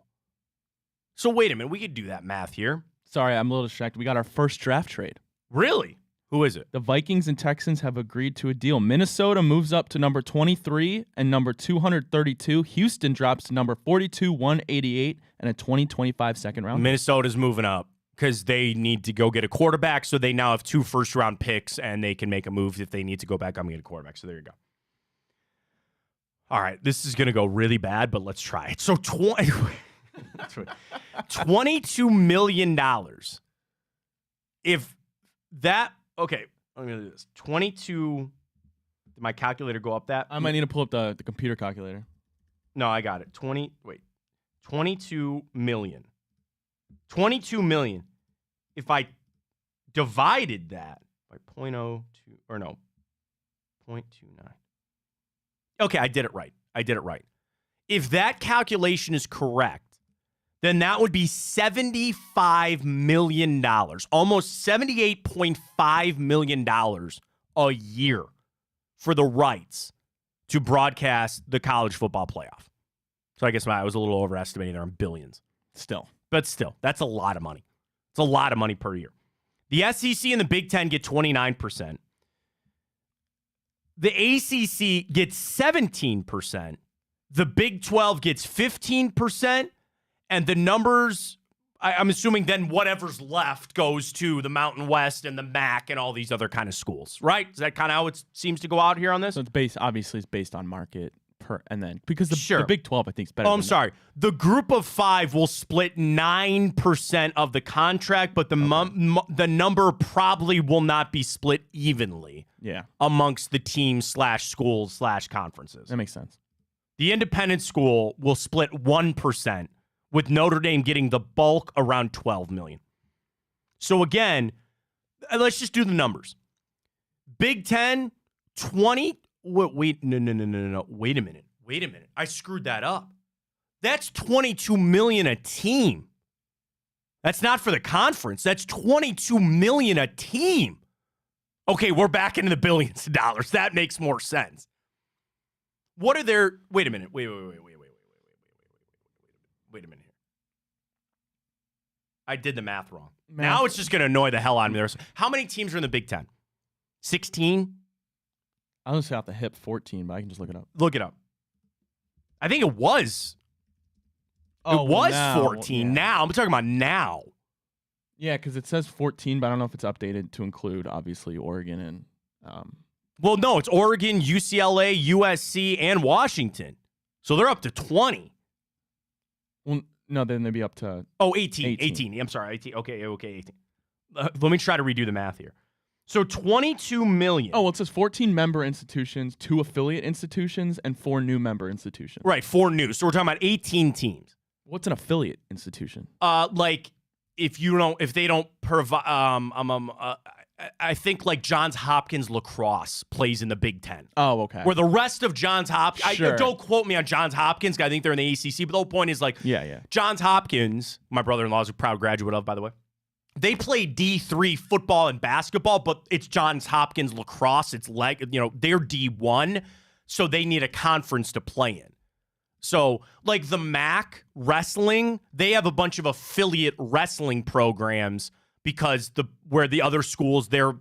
So wait a minute, we could do that math here. Sorry, I'm a little distracted. We got our first draft trade. Really? Who is it? The Vikings and Texans have agreed to a deal. Minnesota moves up to number 23 and number 232. Houston drops to number 42, 188, and a 2025 second round. Minnesota's moving up because they need to go get a quarterback, so they now have 2 first-round picks, and they can make a move if they need to go back and get a quarterback. So there you go. All right, this is going to go really bad, but let's try it. So $22 million. If that, okay, let me do this. 22, did my calculator go up that? I might need to pull up the computer calculator. No, I got it. 22 million. 22 million. If I divided that by 0.02, or no, 0.29. Okay, I did it right. If that calculation is correct, then that would be $75 million, almost $78.5 million a year for the rights to broadcast the college football playoff. So I guess I was a little overestimating there on billions. But still, that's a lot of money. It's a lot of money per year. The SEC and the Big Ten get 29%. The ACC gets 17%. The Big 12 gets 15%. And the numbers, I'm assuming then whatever's left goes to the Mountain West and the MAC and all these other kind of schools, right? Is that kind of how it seems to go out here on this? So it's based on market and then because the Big 12 I think is better. Oh, I'm sorry. The group of 5 will split 9% of the contract, but the number probably will not be split evenly. Yeah. Amongst the teams / schools / conferences. That makes sense. The independent school will split 1%. With Notre Dame getting the bulk around $12 million. So again, let's just do the numbers. Big Ten, 20. No. Wait a minute. I screwed that up. That's $22 million a team. That's not for the conference. That's $22 million a team. Okay, we're back into the billions of dollars. That makes more sense. What are their? Wait a minute. Wait a minute here. I did the math wrong. Now it's just going to annoy the hell out of me. How many teams are in the Big Ten? 16? I was off the hip 14, but I can just look it up. Look it up. I think it was. It was 14. Now. I'm talking about now. Yeah, because it says 14, but I don't know if it's updated to include, obviously, Oregon and... Well, no, it's Oregon, UCLA, USC, and Washington. So they're up to 20. Well, no, then they'd be up to... 18. I'm sorry, 18. Okay, 18. Let me try to redo the math here. So 22 million. Oh, well, it says 14 member institutions, 2 affiliate institutions, and 4 new member institutions. Right, 4 new. So we're talking about 18 teams. What's an affiliate institution? Like if they don't provide, I think like Johns Hopkins lacrosse plays in the Big Ten. Oh, okay. Where the rest of Johns Hopkins, sure. Don't quote me on Johns Hopkins. I think they're in the ACC. But the whole point is like, Johns Hopkins, my brother-in-law is a proud graduate of, by the way. They play D3 football and basketball, but it's Johns Hopkins lacrosse. It's they're D1, so they need a conference to play in. So, like the MAC wrestling, they have a bunch of affiliate wrestling programs because where the other schools, their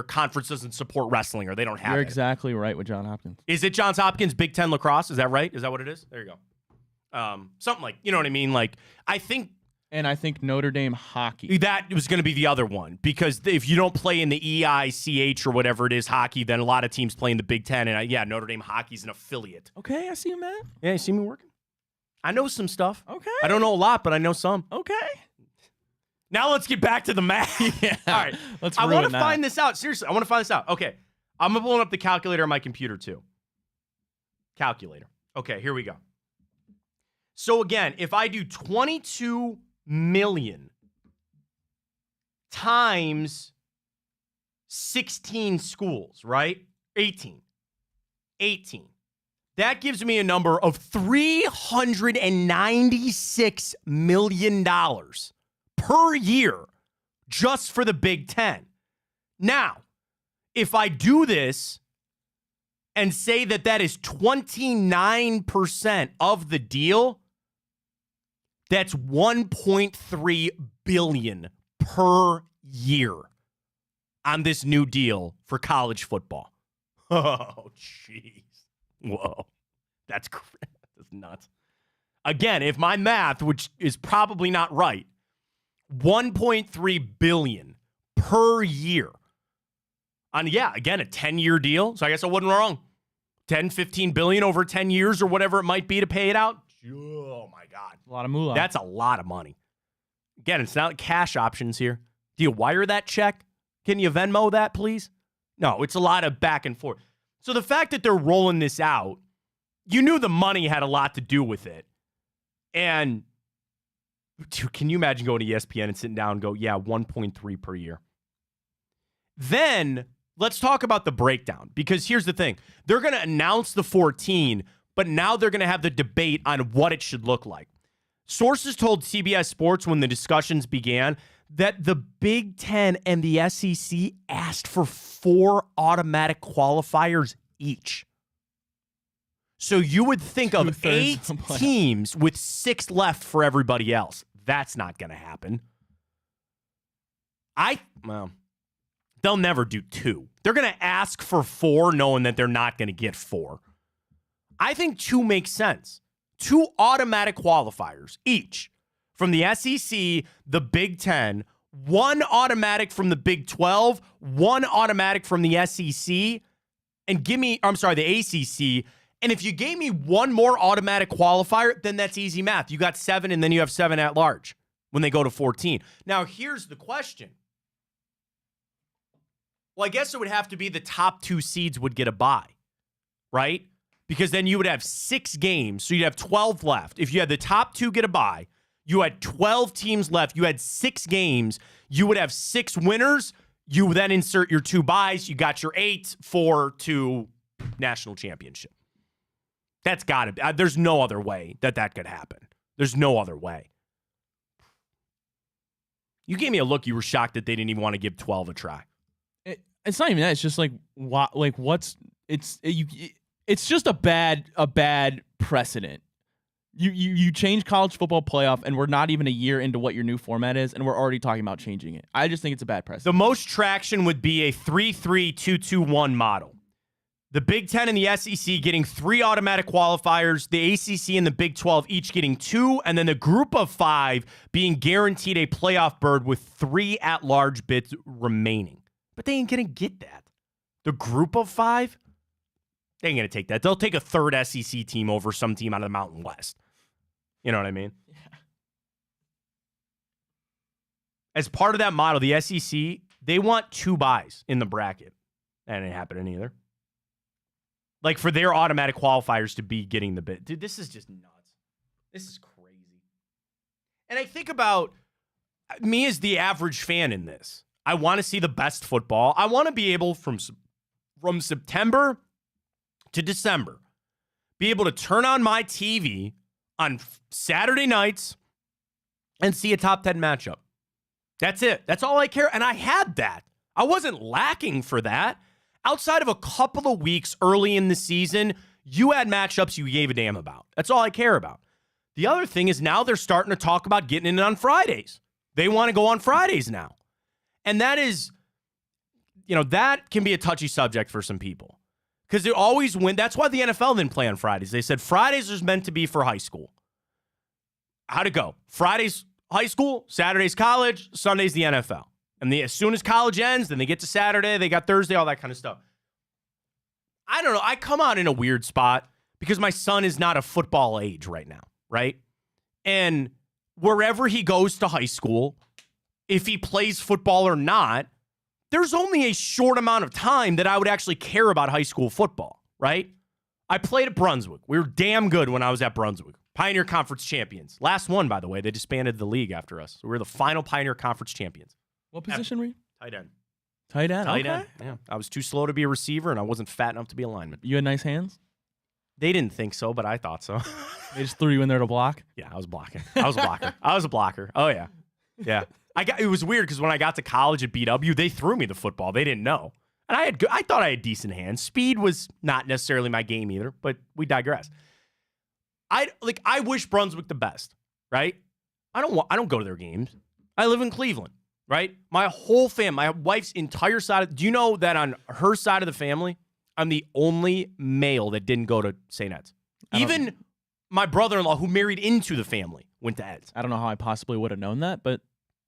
conference doesn't support wrestling or they don't have it. You're exactly right with Johns Hopkins. Is it Johns Hopkins Big Ten lacrosse? Is that right? Is that what it is? There you go. Something like, you know what I mean? Like, I think Notre Dame hockey. That was going to be the other one because if you don't play in the EICH or whatever it is, hockey, then a lot of teams play in the Big Ten. And Notre Dame hockey's an affiliate. Okay, I see you, man. Yeah, you see me working? I know some stuff. Okay. I don't know a lot, but I know some. Okay. Now let's get back to the math. Yeah. All right. I want to find this out. Seriously, I want to find this out. Okay. I'm pulling up the calculator on my computer too. Calculator. Okay, here we go. So again, if I do 22 million times 16 schools, right? 18. That gives me a number of $396 million per year just for the Big Ten. Now, if I do this and say that that is 29% of the deal, that's $1.3 billion per year on this new deal for college football. Oh, jeez. Whoa. That's nuts. Again, if my math, which is probably not right, $1.3 billion per year. On, yeah, again, a 10-year deal. So I guess I wasn't wrong. 10, 15 billion over 10 years or whatever it might be to pay it out. Oh, my God. A lot of moolah. That's a lot of money. Again, it's not cash options here. Do you wire that check? Can you Venmo that, please? No, it's a lot of back and forth. So the fact that they're rolling this out, you knew the money had a lot to do with it. And dude, can you imagine going to ESPN and sitting down and go, yeah, 1.3 per year? Then let's talk about the breakdown, because here's the thing. They're going to announce the 14, but now they're going to have the debate on what it should look like. Sources told CBS Sports when the discussions began that the Big Ten and the SEC asked for 4 automatic qualifiers each. So you would think of 8 teams with 6 left for everybody else. That's not going to happen. Well, they'll never do 2. They're going to ask for 4 knowing that they're not going to get 4. I think 2 makes sense. 2 automatic qualifiers each from the SEC, the Big Ten, 1 automatic from the Big 12, 1 automatic from the SEC, and the ACC. And if you gave me 1 more automatic qualifier, then that's easy math. You got 7, and then you have 7 at large when they go to 14. Now, here's the question. Well, I guess it would have to be the top 2 seeds would get a bye, right? Because then you would have 6 games, so you'd have 12 left. If you had the top 2 get a bye, you had 12 teams left, you had 6 games, you would have 6 winners, you then insert your 2 byes, you got your 8 to national championship. That's got to be. There's no other way that could happen. There's no other way. You gave me a look. You were shocked that they didn't even want to give 12 a try. It's not even that. It's just it's just a bad precedent. You change college football playoff, and we're not even a year into what your new format is, and we're already talking about changing it. I just think it's a bad precedent. The most traction would be a 3-3-2-2-1 model. The Big Ten and the SEC getting 3 automatic qualifiers, the ACC and the Big 12 each getting 2, and then the group of 5 being guaranteed a playoff berth with 3 at-large bids remaining. But they ain't going to get that. The group of 5, they ain't going to take that. They'll take a 3rd SEC team over some team out of the Mountain West. You know what I mean? Yeah. As part of that model, the SEC, they want 2 byes in the bracket. That ain't happening either. Like, for their automatic qualifiers to be getting the bid. Dude, this is just nuts. This is crazy. And I think about me as the average fan in this. I want to see the best football. I want to be able, from September to December, be able to turn on my TV on Saturday nights and see a top 10 matchup. That's it. That's all I care. And I had that. I wasn't lacking for that. Outside of a couple of weeks early in the season, you had matchups you gave a damn about. That's all I care about. The other thing is now they're starting to talk about getting it on Fridays. They want to go on Fridays now. And that is, that can be a touchy subject for some people. Because they always win. That's why the NFL didn't play on Fridays. They said Fridays is meant to be for high school. How'd it go? Fridays, high school, Saturdays, college, Sundays, the NFL. And as soon as college ends, then they get to Saturday, they got Thursday, all that kind of stuff. I don't know. I come out in a weird spot because my son is not a football age right now, right? And wherever he goes to high school, if he plays football or not, there's only a short amount of time that I would actually care about high school football, right? I played at Brunswick. We were damn good when I was at Brunswick. Pioneer Conference champions. Last one, by the way. They disbanded the league after us. So we were the final Pioneer Conference champions. What position were you? Tight end. Tight end. Tight okay. end. Yeah. I was too slow to be a receiver, and I wasn't fat enough to be a lineman. You had nice hands? They didn't think so, but I thought so. They just threw you in there to block? Yeah, I was blocking. I was a blocker. I was a blocker. Oh, yeah. Yeah. It was weird because when I got to college at BW, they threw me the football. They didn't know. And I thought I had decent hands. Speed was not necessarily my game either, but we digress. I wish Brunswick the best, right? I don't go to their games. I live in Cleveland, right? My whole family, my wife's entire side. Do you know that on her side of the family, I'm the only male that didn't go to St. Ed's? Even my brother-in-law, who married into the family, went to Ed's. I don't know how I possibly would have known that, but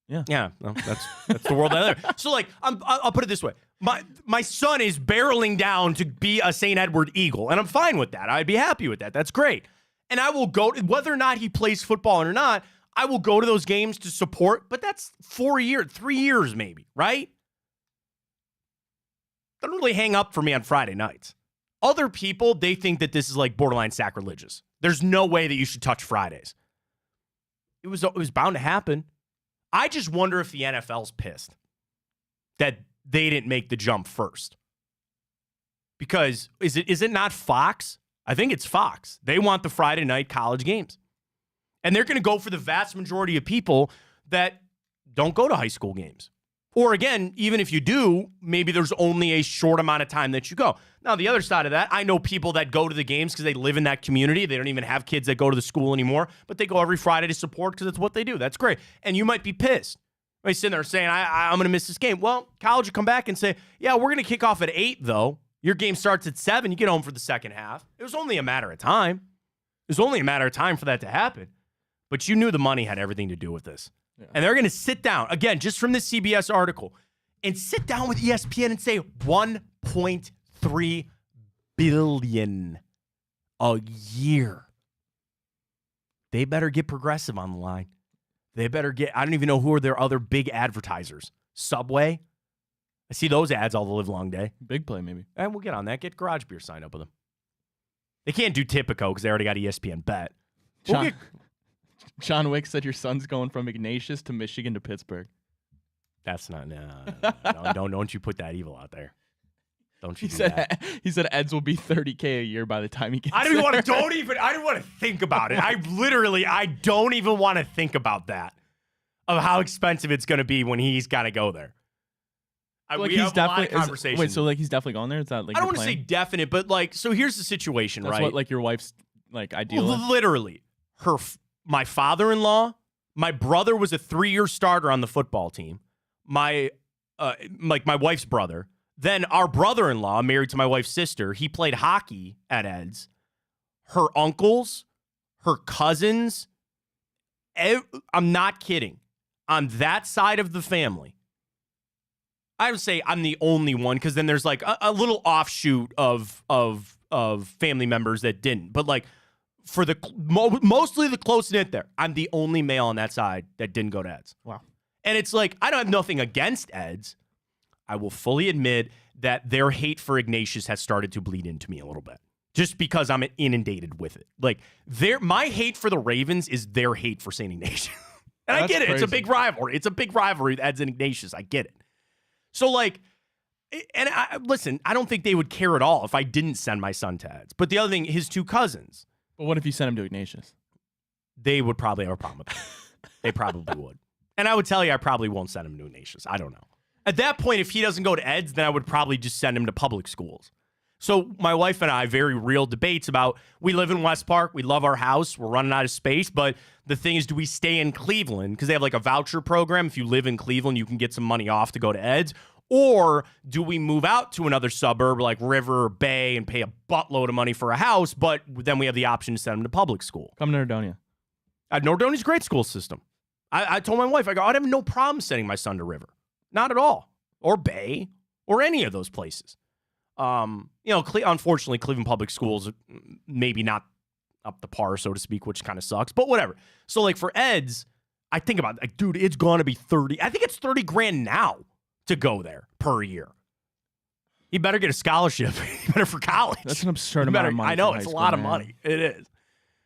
yeah. Yeah, well, that's the world I live in. So, like, I'll put it this way. My son is barreling down to be a St. Edward Eagle, and I'm fine with that. I'd be happy with that. That's great. And I will go, whether or not he plays football or not, I will go to those games to support, but that's 3 years maybe, right? Doesn't really hang up for me on Friday nights. Other people, they think that this is like borderline sacrilegious. There's no way that you should touch Fridays. It was bound to happen. I just wonder if the NFL's pissed that they didn't make the jump first. Because is it not Fox? I think it's Fox. They want the Friday night college games. And they're going to go for the vast majority of people that don't go to high school games. Or again, even if you do, maybe there's only a short amount of time that you go. Now, the other side of that, I know people that go to the games because they live in that community. They don't even have kids that go to the school anymore, but they go every Friday to support because it's what they do. That's great. And you might be pissed. You're sitting there saying, I'm going to miss this game. Well, college will come back and say, yeah, we're going to kick off at 8, though. Your game starts at 7. You get home for the second half. It was only a matter of time. It was only a matter of time for that to happen. But you knew the money had everything to do with this. Yeah. And they're going to sit down, again, just from this CBS article, and sit down with ESPN and say $1.3 billion a year. They better get Progressive on the line. They better get, I don't even know who are their other big advertisers. Subway. I see those ads all the live long day. Big Play, maybe. And we'll get on that. Get Garage Beer signed up with them. They can't do Tipico because they already got ESPN Bet. John Wick said your son's going from Ignatius to Michigan to Pittsburgh. That's not, don't you put that evil out there. Don't you He said Eds will be $30K a year by the time he gets I don't even want to think about it. I don't even want to think about that, of how expensive it's going to be when he's got to go there. Like we have a lot of conversation. Wait, so like he's definitely going there? It's not like I don't want to say definite, but like, so here's the situation, That's right? what like your wife's like ideal. Literally, my father-in-law, my brother was a 3-year starter on the football team. My wife's brother. Then our brother-in-law, married to my wife's sister, he played hockey at Ed's. Her uncles, her cousins, I'm not kidding. On that side of the family, I would say I'm the only one, because then there's like a little offshoot of family members that didn't. But like for the mostly the close knit there, I'm the only male on that side that didn't go to Ed's. Wow. And it's like, I don't have nothing against Ed's. I will fully admit that their hate for Ignatius has started to bleed into me a little bit, just because I'm inundated with it. Like my hate for the Ravens is their hate for St. Ignatius. And I get it. Crazy. It's a big rivalry. It's a big rivalry, Ed's and Ignatius. I get it. So like, and listen, I don't think they would care at all if I didn't send my son to Ed's. But the other thing, his two cousins. But what if you sent him to Ignatius? They would probably have a problem with that. They probably would. And I would tell you, I probably won't send him to Ignatius. I don't know. At that point, if he doesn't go to Ed's, then I would probably just send him to public schools. So my wife and I, very real debates about, we live in West Park. We love our house. We're running out of space. But the thing is, do we stay in Cleveland? Because they have like a voucher program. If you live in Cleveland, you can get some money off to go to Ed's. Or do we move out to another suburb like River or Bay and pay a buttload of money for a house, but then we have the option to send them to public school? Come to Nordonia. Nordonia's a great school system. I told my wife, I have no problem sending my son to River. Not at all. Or Bay. Or any of those places. Unfortunately, Cleveland Public Schools maybe not up to par, so to speak, which kind of sucks. But whatever. So, like, for Ed's, I think about it, like, dude, it's going to be 30. I think it's $30,000 now to go there per year. He better get a scholarship. He better for college. That's an absurd amount of money. I know, it's a lot of money. It is.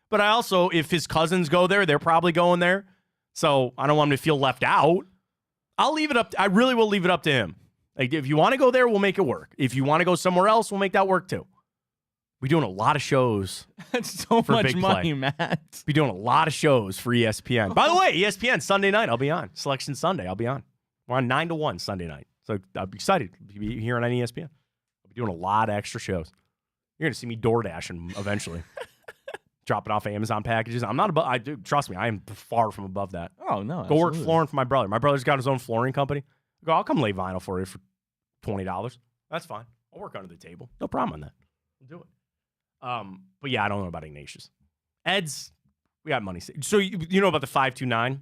But I also, if his cousins go there, they're probably going there. So I don't want him to feel left out. I'll leave it up. I really will leave it up to him. Like, if you want to go there, we'll make it work. If you want to go somewhere else, we'll make that work too. We're doing a lot of shows. That's so much money, Matt. We're doing a lot of shows for ESPN. By the way, ESPN Sunday night, I'll be on. Selection Sunday, I'll be on. We're on 9 to 1 Sunday night. So I'll be excited to be here on ESPN. I'll be doing a lot of extra shows. You're going to see me door dashing eventually. Dropping off Amazon packages. I'm not above. Trust me, I am far from above that. Oh, no. Go work flooring for my brother. My brother's got his own flooring company. I go, I'll come lay vinyl for you for $20. That's fine. I'll work under the table. No problem on that. We'll do it. But yeah, I don't know about Ignatius. Ed's, we got money. So you know about the 529?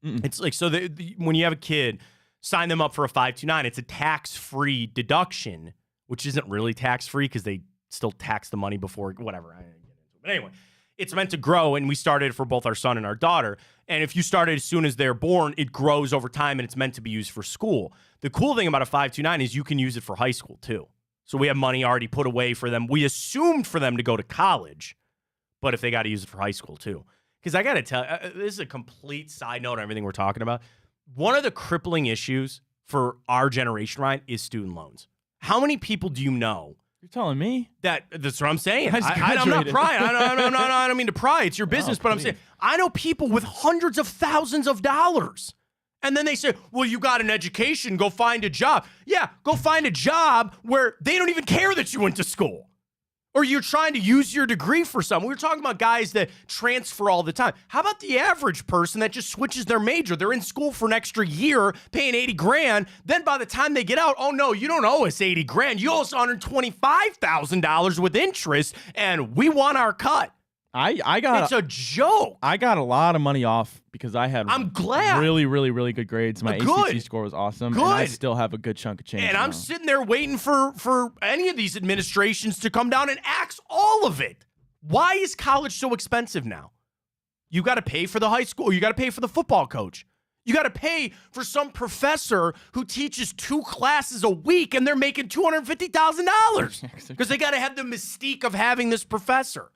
It's like, so when you have a kid, sign them up for a 529. It's a tax-free deduction, which isn't really tax-free because they still tax the money before, whatever. I didn't get into it. But anyway, it's meant to grow, and we started for both our son and our daughter. And if you start it as soon as they're born, it grows over time, and it's meant to be used for school. The cool thing about a 529 is you can use it for high school, too. So we have money already put away for them. We assumed for them to go to college, but if they got to use it for high school, too. Because I got to tell you, this is a complete side note on everything we're talking about. One of the crippling issues for our generation, Ryan, is student loans. How many people do you know? You're telling me? That's what I'm saying. I'm not prying. I don't mean to pry. It's your business, but I'm saying I know people with hundreds of thousands of dollars. And then they say, well, you got an education, go find a job. Yeah, go find a job where they don't even care that you went to school. Or you're trying to use your degree for something. We were talking about guys that transfer all the time. How about the average person that just switches their major? They're in school for an extra year, paying $80,000. Then by the time they get out, oh no, you don't owe us $80,000. You owe us $125,000 with interest, and we want our cut. It's a joke. I got a lot of money off because I had I'm glad. really, really, really good grades. My ACT score was awesome. Good. And I still have a good chunk of change. And I'm sitting there waiting for any of these administrations to come down and axe all of it. Why is college so expensive now? You got to pay for the high school. You got to pay for the football coach. You got to pay for some professor who teaches 2 classes a week and they're making $250,000 because they got to have the mystique of having this professor.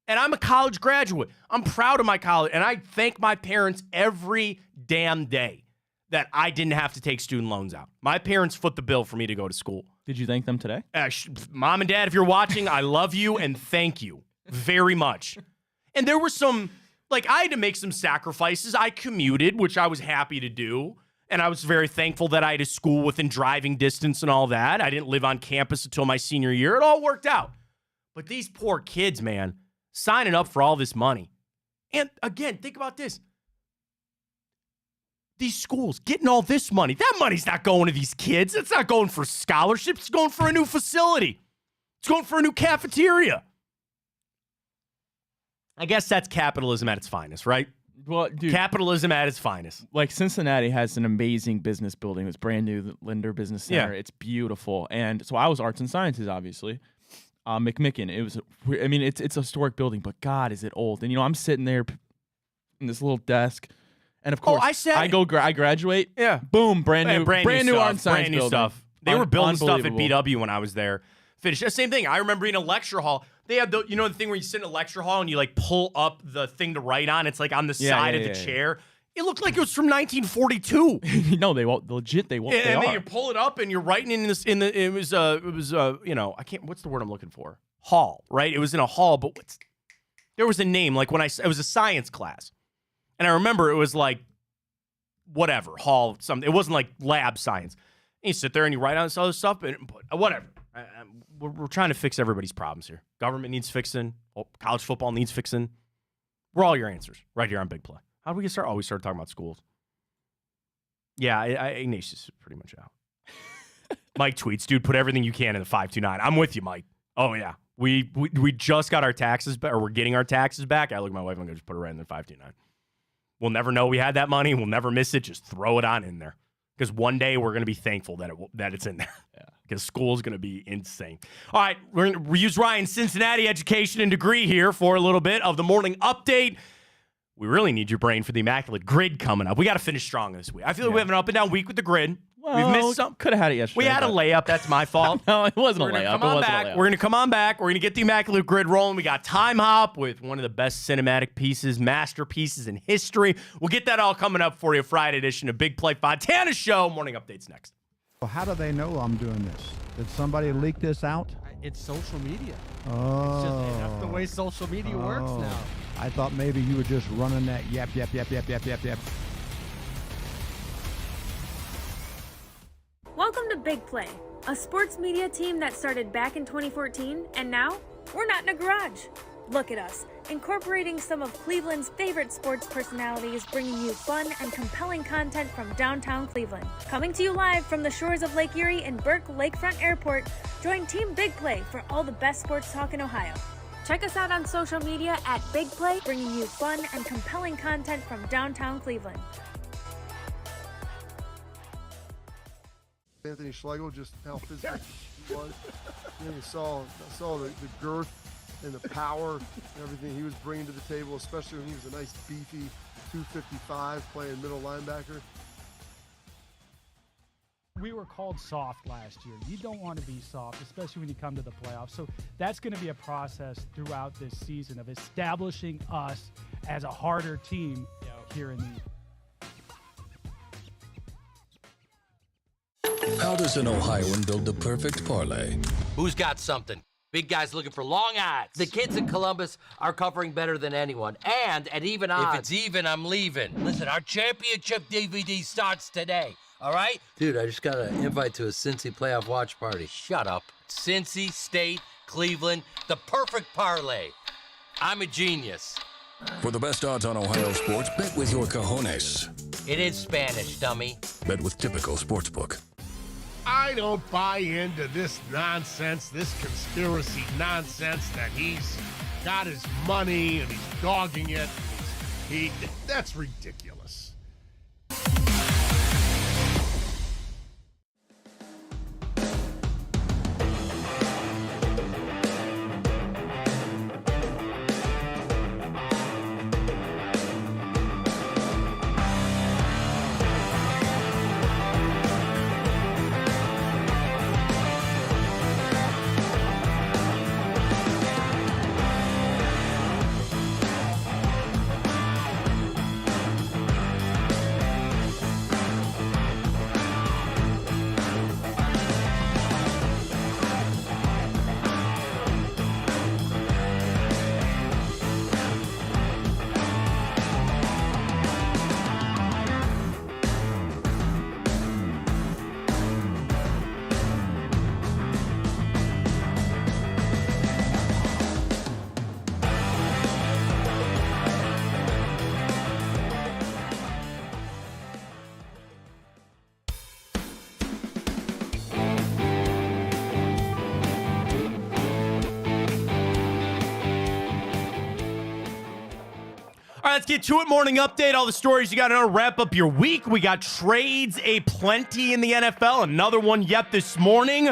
And I'm a college graduate. I'm proud of my college. And I thank my parents every damn day that I didn't have to take student loans out. My parents foot the bill for me to go to school. Did you thank them today? Mom and Dad, if you're watching, I love you and thank you very much. And there were some, like, I had to make some sacrifices. I commuted, which I was happy to do. And I was very thankful that I had a school within driving distance and all that. I didn't live on campus until my senior year. It all worked out. But these poor kids, man, signing up for all this money. And again, think about this. These schools getting all this money. That money's not going to these kids. It's not going for scholarships. It's going for a new facility. It's going for a new cafeteria. I guess that's capitalism at its finest, right? Well, dude, capitalism at its finest. Like, Cincinnati has an amazing business building. It's brand new, the Linder Business Center. Yeah. It's beautiful. And so I was arts and sciences, obviously. McMicken. It's a historic building, but God, is it old? And I'm sitting there in this little desk, and of course, I graduate. Yeah, boom, brand new stuff, art and science brand new building. Stuff. They were building stuff at BW when I was there. Finished. Same thing. I remember in a lecture hall, they have the thing where you sit in a lecture hall and you like pull up the thing to write on. It's like on the side of the chair. It looked like it was from 1942. No, they won't. Legit, they won't. And then you pull it up and you're writing in this. It was I can't. What's the word I'm looking for? Hall, right? It was in a hall, but there was a name. Like it was a science class, and I remember it was like whatever hall something. It wasn't like lab science. And you sit there and you write on this other stuff, and whatever. We're trying to fix everybody's problems here. Government needs fixing. College football needs fixing. We're all your answers right here on Big Play. How did we get started? Oh, we started talking about schools. Yeah, Ignatius is pretty much out. Mike tweets, dude, put everything you can in the 529. I'm with you, Mike. Oh, yeah. We just got our taxes back, or we're getting our taxes back. I look at my wife, I'm going to just put it right in the 529. We'll never know we had that money. We'll never miss it. Just throw it on in there. Because one day we're going to be thankful that it's in there. Yeah. Because school is going to be insane. All right, we're going to use Ryan's Cincinnati education and degree here for a little bit of the morning update. We really need your brain for the Immaculate Grid coming up. We got to finish strong this week. I feel like we have an up and down week with the grid. Well, We've missed some. Could have had it yesterday. We had a layup. That's my fault. No, it wasn't We're a gonna layup. come on It wasn't back. a layup. We're going to come on back. We're going to get the Immaculate Grid rolling. We got Time Hop with one of the best cinematic pieces, masterpieces in history. We'll get that all coming up for you. Friday edition of Big Play Fontana Show. Morning updates next. Well, how do they know I'm doing this? Did somebody leak this out? It's social media. Oh. It's just, that's the way social media works now. I thought maybe you were just running that yep. Welcome to Big Play, a sports media team that started back in 2014, and now we're not in a garage. Look at us, incorporating some of Cleveland's favorite sports personalities, bringing you fun and compelling content from downtown Cleveland. Coming to you live from the shores of Lake Erie and Burke Lakefront Airport, join Team Big Play for all the best sports talk in Ohio. Check us out on social media at Big Play, bringing you fun and compelling content from downtown Cleveland. Anthony Schlegel, just how physical he was. You saw the girth and the power and everything he was bringing to the table, especially when he was a nice beefy 255 playing middle linebacker. We were called soft last year. You don't want to be soft, especially when you come to the playoffs. So that's going to be a process throughout this season of establishing us as a harder team here in the How does an Ohioan build the perfect parlay? Who's got something? Big guys looking for long odds. The kids in Columbus are covering better than anyone, and at even odds. If it's even, I'm leaving. Listen, our championship DVD starts today, all right? Dude, I just got an invite to a Cincy playoff watch party. Shut up. Cincy, State, Cleveland, the perfect parlay. I'm a genius. For the best odds on Ohio sports, bet with your cojones. It is Spanish, dummy. Bet with Typical Sportsbook. I don't buy into this nonsense, this conspiracy nonsense that he's got his money and he's dogging it. That's ridiculous. All right, let's get to it. Morning update. All the stories you got to know. Wrap up your week. We got trades aplenty in the NFL. Another one yet this morning.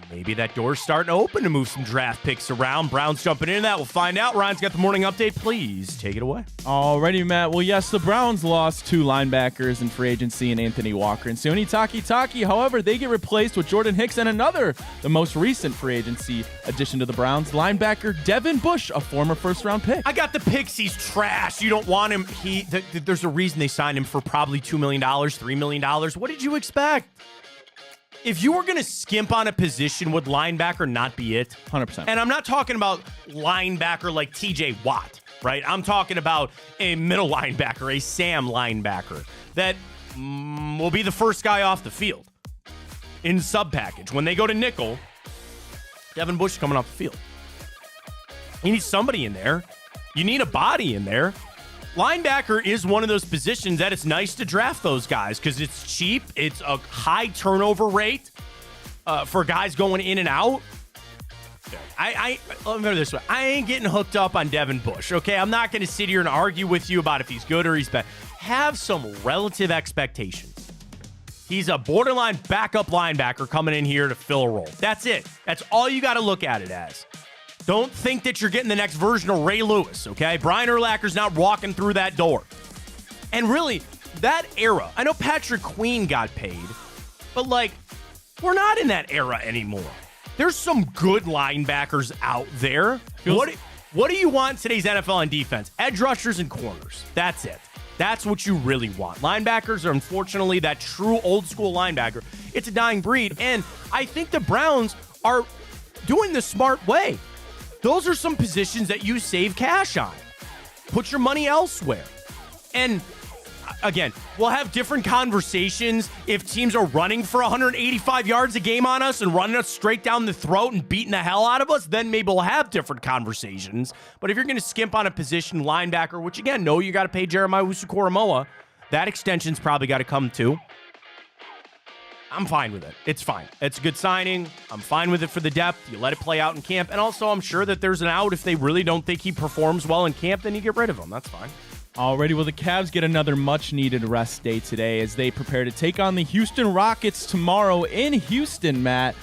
Maybe that door's starting to open to move some draft picks around. Browns jumping into that. We'll find out. Ryan's got the morning update. Please take it away. Alrighty, Matt. Well, yes, the Browns lost 2 linebackers in free agency in Anthony Walker and Sione Takitaki. However, they get replaced with Jordan Hicks and the most recent free agency addition to the Browns, linebacker Devin Bush, a former first-round pick. I got the picks. He's trash. You don't want him. There's a reason they signed him for probably $2 million, $3 million. What did you expect? If you were going to skimp on a position, would linebacker not be it? 100%. And I'm not talking about linebacker like TJ Watt, right? I'm talking about a middle linebacker, a Sam linebacker that will be the first guy off the field in sub package. When they go to nickel, Devin Bush coming off the field. You need somebody in there. You need a body in there. Linebacker is one of those positions that it's nice to draft those guys because it's cheap. It's a high turnover rate for guys going in and out. Let me put it this way. I ain't getting hooked up on Devin Bush, okay? I'm not going to sit here and argue with you about if he's good or he's bad. Have some relative expectations. He's a borderline backup linebacker coming in here to fill a role. That's it. That's all you got to look at it as. Don't think that you're getting the next version of Ray Lewis, okay? Brian Urlacher's not walking through that door. And really, that era, I know Patrick Queen got paid, But, like, we're not in that era anymore. There's some good linebackers out there. What do you want in today's NFL on defense? Edge rushers and corners. That's it. That's what you really want. Linebackers are, unfortunately, that true old-school linebacker. It's a dying breed, and I think the Browns are doing the smart way. Those are some positions that you save cash on. Put your money elsewhere. And again, we'll have different conversations if teams are running for 185 yards a game on us and running us straight down the throat and beating the hell out of us, then maybe we'll have different conversations. But if you're going to skimp on a position linebacker, which again, no, you got to pay Jeremiah Owusu-Koramoah, that extension's probably got to come too. I'm fine with it. It's fine. It's a good signing. I'm fine with it for the depth. You let it play out in camp. And also, I'm sure that there's an out if they really don't think he performs well in camp, then you get rid of him. That's fine. Alrighty, well, the Cavs get another much-needed rest day today as they prepare to take on the Houston Rockets tomorrow in Houston, Matt.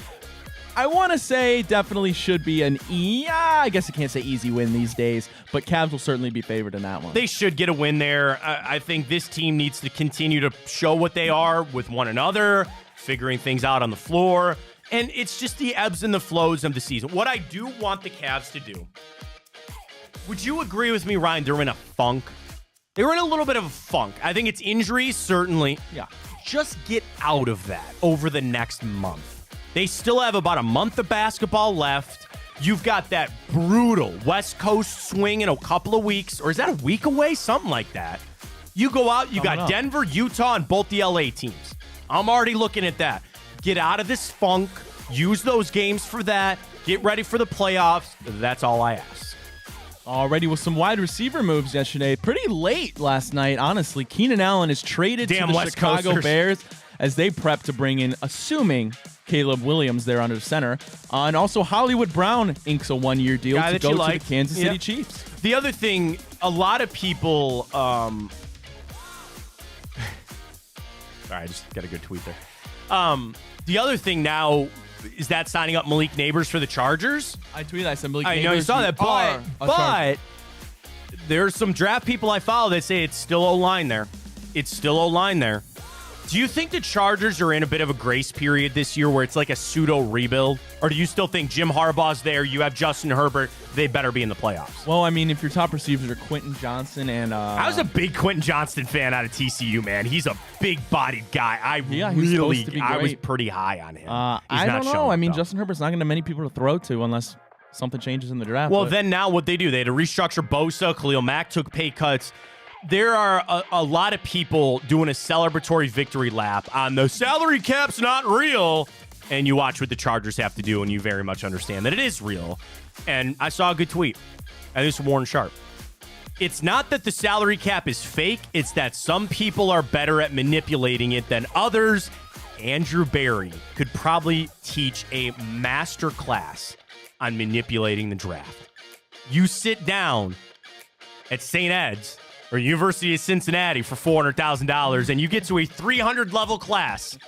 I want to say definitely should be I guess I can't say easy win these days, but Cavs will certainly be favored in that one. They should get a win there. I think this team needs to continue to show what they are with one another, figuring things out on the floor, and it's just the ebbs and the flows of the season. What I do want the Cavs to do, would you agree with me, Ryan, they're in a funk? They were in a little bit of a funk. I think it's injuries, certainly. Yeah. Just get out of that over the next month. They still have about a month of basketball left. You've got that brutal West Coast swing in a couple of weeks. Or is that a week away? Something like that. You go out, you got Denver, Utah, and both the LA teams. I'm already looking at that. Get out of this funk. Use those games for that. Get ready for the playoffs. That's all I ask. Already with some wide receiver moves yesterday. Pretty late last night, honestly. Keenan Allen is traded to the West Chicago Coasters. Bears as they prep to bring in, assuming, Caleb Williams there under center. And also Hollywood Brown inks a one-year deal to go to the Kansas City Chiefs. The other thing, a lot of people... Sorry, I just got a good tweet there. The other thing now... Is that signing up Malik Neighbors for the Chargers? I tweeted, I said Malik Neighbors. I know you saw that, but there's some draft people I follow that say it's still O-line there. It's still O-line there. Do you think the Chargers are in a bit of a grace period this year where it's like a pseudo rebuild? Or do you still think Jim Harbaugh's there, you have Justin Herbert, they better be in the playoffs? Well, I mean, if your top receivers are Quentin Johnson and... I was a big Quentin Johnston fan out of TCU, man. He's a big-bodied guy. I was pretty high on him. I don't know. I mean, Justin Herbert's not going to have many people to throw to unless something changes in the draft. Well, then now what they do, they had to restructure Bosa. Khalil Mack took pay cuts. There are a lot of people doing a celebratory victory lap on the salary cap's not real. And you watch what the Chargers have to do, and you very much understand that it is real. And I saw a good tweet. I think it's from Warren Sharp. It's not that the salary cap is fake. It's that some people are better at manipulating it than others. Andrew Berry could probably teach a master class on manipulating the draft. You sit down at St. Ed's or University of Cincinnati for $400,000, and you get to a 300-level class,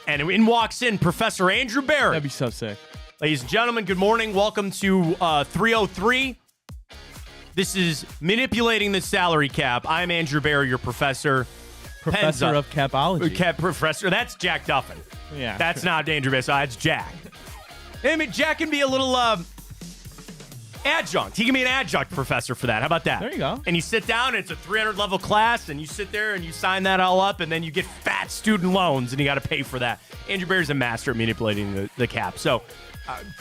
and in walks in Professor Andrew Berry. That'd be so sick. Ladies and gentlemen, good morning. Welcome to 303. This is Manipulating the Salary Cap. I'm Andrew Berry, your professor. Professor of Capology. Professor. That's Jack Duffin. Yeah. That's not Andrew Berry. That's Jack. I mean, Jack can be a little... adjunct. He can be an adjunct professor for that. How about that? There you go. And you sit down, and it's a 300-level class, and you sit there, and you sign that all up, and then you get fat student loans, and you got to pay for that. Andrew Berry's a master at manipulating the cap. So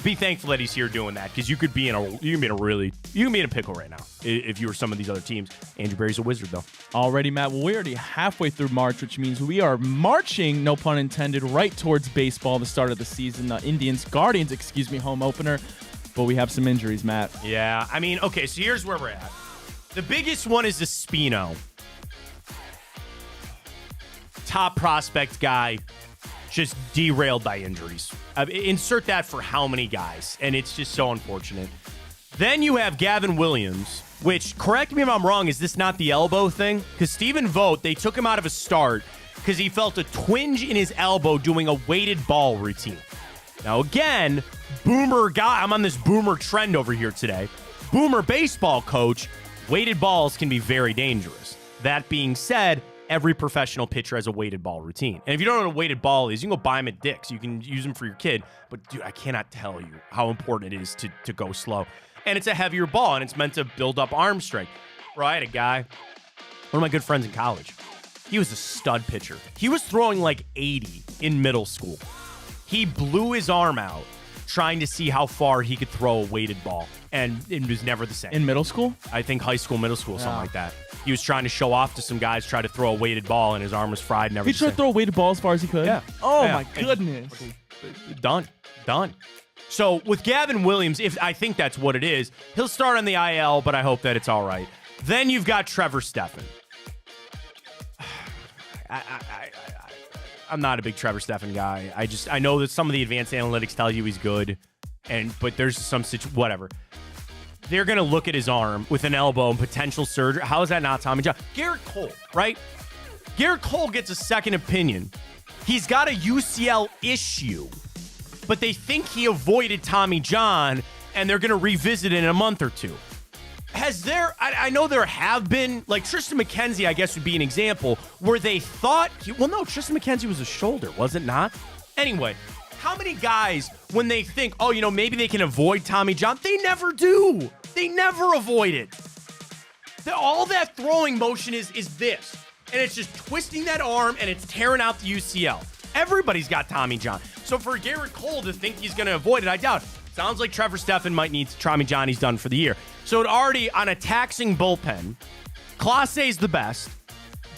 be thankful that he's here doing that, because you could be in a pickle right now if you were some of these other teams. Andrew Berry's a wizard, though. Already, Matt. Well, we're already halfway through March, which means we are marching, no pun intended, right towards baseball, the start of the season. The Guardians, home opener. But we have some injuries, Matt. Yeah, I mean, okay, so here's where we're at. The biggest one is Espino. Top prospect guy, just derailed by injuries. Insert that for how many guys, and it's just so unfortunate. Then you have Gavin Williams, which, correct me if I'm wrong, is this not the elbow thing? Because Stephen Vogt, they took him out of a start because he felt a twinge in his elbow doing a weighted ball routine. Now, again, boomer guy, I'm on this boomer trend over here today. Boomer baseball coach, weighted balls can be very dangerous. That being said, every professional pitcher has a weighted ball routine. And if you don't know what a weighted ball is, you can go buy them at Dick's. You can use them for your kid. But, dude, I cannot tell you how important it is to go slow. And it's a heavier ball, and it's meant to build up arm strength. Bro, I had a guy, one of my good friends in college. He was a stud pitcher. He was throwing like 80 in middle school. He blew his arm out trying to see how far he could throw a weighted ball, and it was never the same. In middle school? I think high school, middle school, something like that. He was trying to show off to some guys, try to throw a weighted ball, and his arm was fried. Never. He tried to throw a weighted ball as far as he could? Yeah. Oh, my goodness. Done. So with Gavin Williams, if I think that's what it is, he'll start on the IL, but I hope that it's all right. Then you've got Trevor Stephan. I'm not a big Trevor Stephan guy. I know that some of the advanced analytics tell you he's good, but there's some whatever. They're going to look at his arm with an elbow and potential surgery. How is that not Tommy John? Garrett Cole, right? Garrett Cole gets a second opinion. He's got a UCL issue, but they think he avoided Tommy John, and they're going to revisit it in a month or two. I know there have been, like Tristan McKenzie, I guess, would be an example, where they thought, Tristan McKenzie was a shoulder, was it not? Anyway, how many guys, when they think, maybe they can avoid Tommy John, they never do. They never avoid it. All that throwing motion is this, and it's just twisting that arm, and it's tearing out the UCL. Everybody's got Tommy John. So for Garrett Cole to think he's going to avoid it, I doubt it. Sounds like Trevor Stephan might need Tommy John. He's done for the year. So it already on a taxing bullpen. Clase's the best.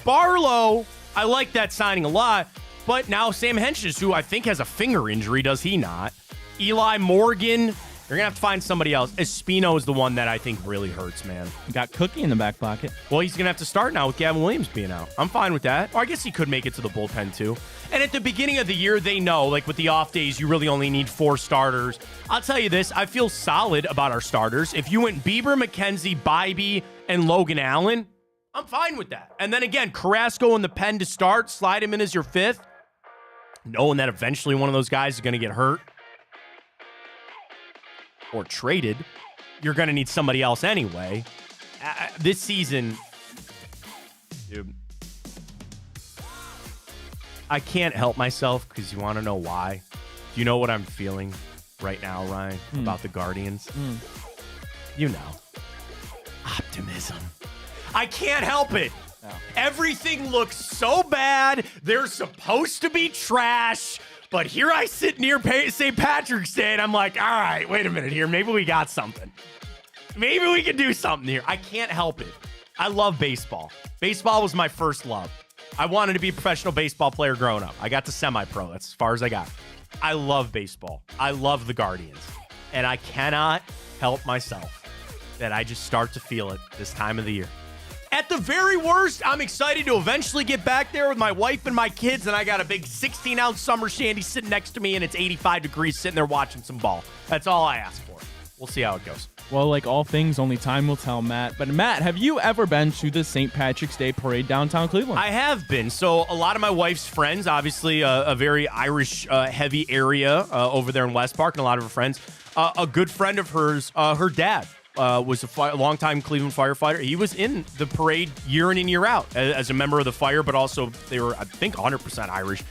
Barlow, I like that signing a lot. But now Sam Hentges, who I think has a finger injury, does he not? Eli Morgan, you're going to have to find somebody else. Espino is the one that I think really hurts, man. You got Cookie in the back pocket. Well, he's going to have to start now with Gavin Williams being out. I'm fine with that. Or I guess he could make it to the bullpen, too. And at the beginning of the year, they know, like with the off days, you really only need 4 starters. I'll tell you this, I feel solid about our starters. If you went Bieber, McKenzie, Bybee, and Logan Allen, I'm fine with that. And then again, Carrasco in the pen to start, slide him in as your 5th, knowing that eventually one of those guys is going to get hurt or traded. You're going to need somebody else anyway. This season, dude, I can't help myself because you want to know why. Do you know what I'm feeling right now, Ryan, about the Guardians? You know. Optimism. I can't help it. No. Everything looks so bad. They're supposed to be trash. But here I sit near St. Patrick's Day, and I'm like, all right, wait a minute here. Maybe we got something. Maybe we can do something here. I can't help it. I love baseball. Baseball was my first love. I wanted to be a professional baseball player growing up. I got to semi-pro. That's as far as I got. I love baseball. I love the Guardians. And I cannot help myself that I just start to feel it this time of the year. At the very worst, I'm excited to eventually get back there with my wife and my kids, and I got a big 16-ounce summer shandy sitting next to me, and it's 85 degrees sitting there watching some ball. That's all I ask for. We'll see how it goes. Well, like all things, only time will tell, Matt. But Matt, have you ever been to the St. Patrick's Day parade downtown Cleveland? I have been. So a lot of my wife's friends, obviously a very Irish-heavy area over there in West Park, and a lot of her friends. A good friend of hers, her dad, was a longtime Cleveland firefighter. He was in the parade year in and year out as a member of the fire, but also they were, I think, 100% Irish.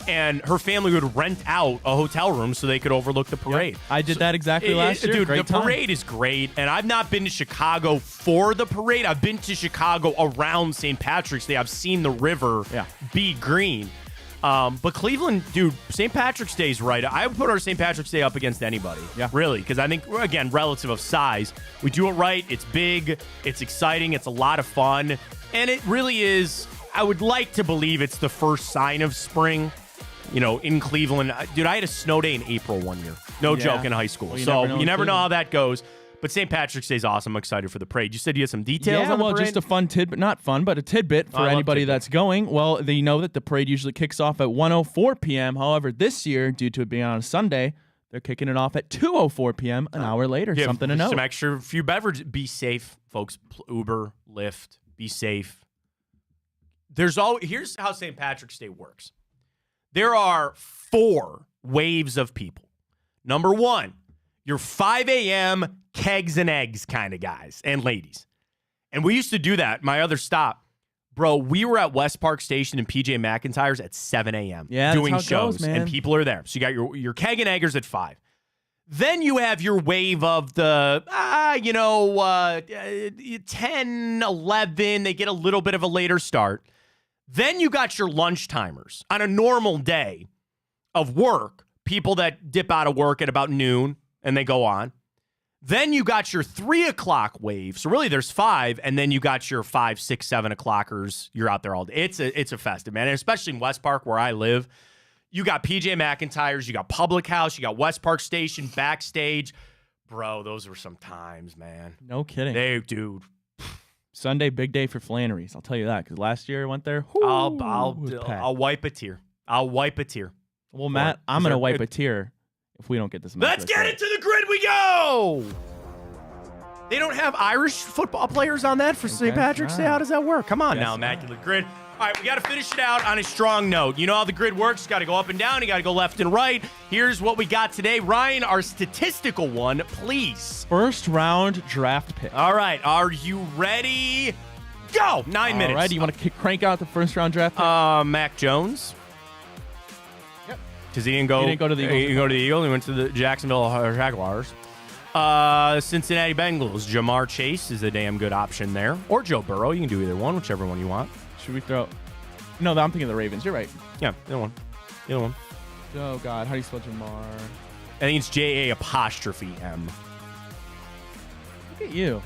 And her family would rent out a hotel room so they could overlook the parade. Yep. I did that exactly last year. Dude, great the parade is great. And I've not been to Chicago for the parade. I've been to Chicago around St. Patrick's Day. I've seen the river be green. But Cleveland, dude, St. Patrick's Day is right. I would put our St. Patrick's Day up against anybody. Yeah. Really. Because I think, again, relative of size, we do it right. It's big. It's exciting. It's a lot of fun. And it really is, I would like to believe it's the first sign of spring. In Cleveland. Dude, I had a snow day in April one year. No joke, in high school. Well, you never know how that goes. But St. Patrick's Day is awesome. I'm excited for the parade. You said you had some details on the parade? Just a fun tidbit. Not fun, but a tidbit for anybody that's going. Well, they know that the parade usually kicks off at 1:04 p.m. However, this year, due to it being on a Sunday, they're kicking it off at 2:04 p.m. an hour later. Something to know. Some extra few beverages. Be safe, folks. Uber, Lyft. Be safe. Here's how St. Patrick's Day works. There are 4 waves of people. Number 1, your 5 a.m. kegs and eggs kind of guys and ladies. And we used to do that. My other stop, Bro, we were at West Park Station and PJ McIntyre's at 7 a.m. Yeah, doing that's how it shows, goes, man. and people are there. So you got your keg and eggers at 5. Then you have your wave of the, 10, 11. They get a little bit of a later start. Then you got your lunch timers on a normal day of work, people that dip out of work at about noon and they go on. Then you got your 3 o'clock wave. So really there's 5, and then you got your 5, 6, 7 o'clockers. You're out there all day. It's a festive, man. And especially in West Park where I live. You got PJ McIntyre's, you got Public House, you got West Park Station, Backstage. Bro, those were some times, man. No kidding. Dude. Sunday, big day for Flannery's. I'll tell you that, because last year I went there. I'll wipe a tear. Well, Matt, I'm going to wipe a tear if we don't get this. Let's get into the grid we go! They don't have Irish football players on that for St. Patrick's Day? How does that work? Come on now, Immaculate Grid. All right, we got to finish it out on a strong note. You know how the grid works. You got to go up and down. You got to go left and right. Here's what we got today. Ryan, our statistical one, please. First round draft pick. All right, are you ready? Go! 9 minutes. All right, do you want to crank out the first round draft pick? Mac Jones. Yep. Because he didn't go to the Eagles. He didn't go to the Eagles. He went to the Jacksonville Jaguars. Cincinnati Bengals. Jamar Chase is a damn good option there. Or Joe Burrow. You can do either one, whichever one you want. Should we throw? No, I'm thinking of the Ravens. You're right. Yeah, either one. Oh, God. How do you spell Jamar? I think it's JA''M. Look at you.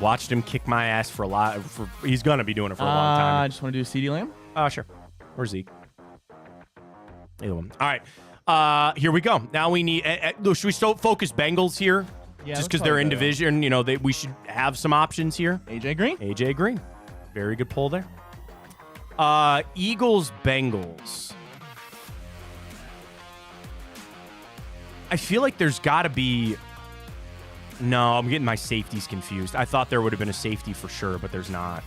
Watched him kick my ass for a lot. He's going to be doing it for a long time. I just want to do CeeDee Lamb. Sure. Or Zeke. Either one. All right. Here we go. Now we need. Should we still focus Bengals here? Yeah, just because they're in division, we should have some options here. AJ Green. Very good pull there. Eagles, Bengals. I feel like there's got to be. No, I'm getting my safeties confused. I thought there would have been a safety for sure, but there's not.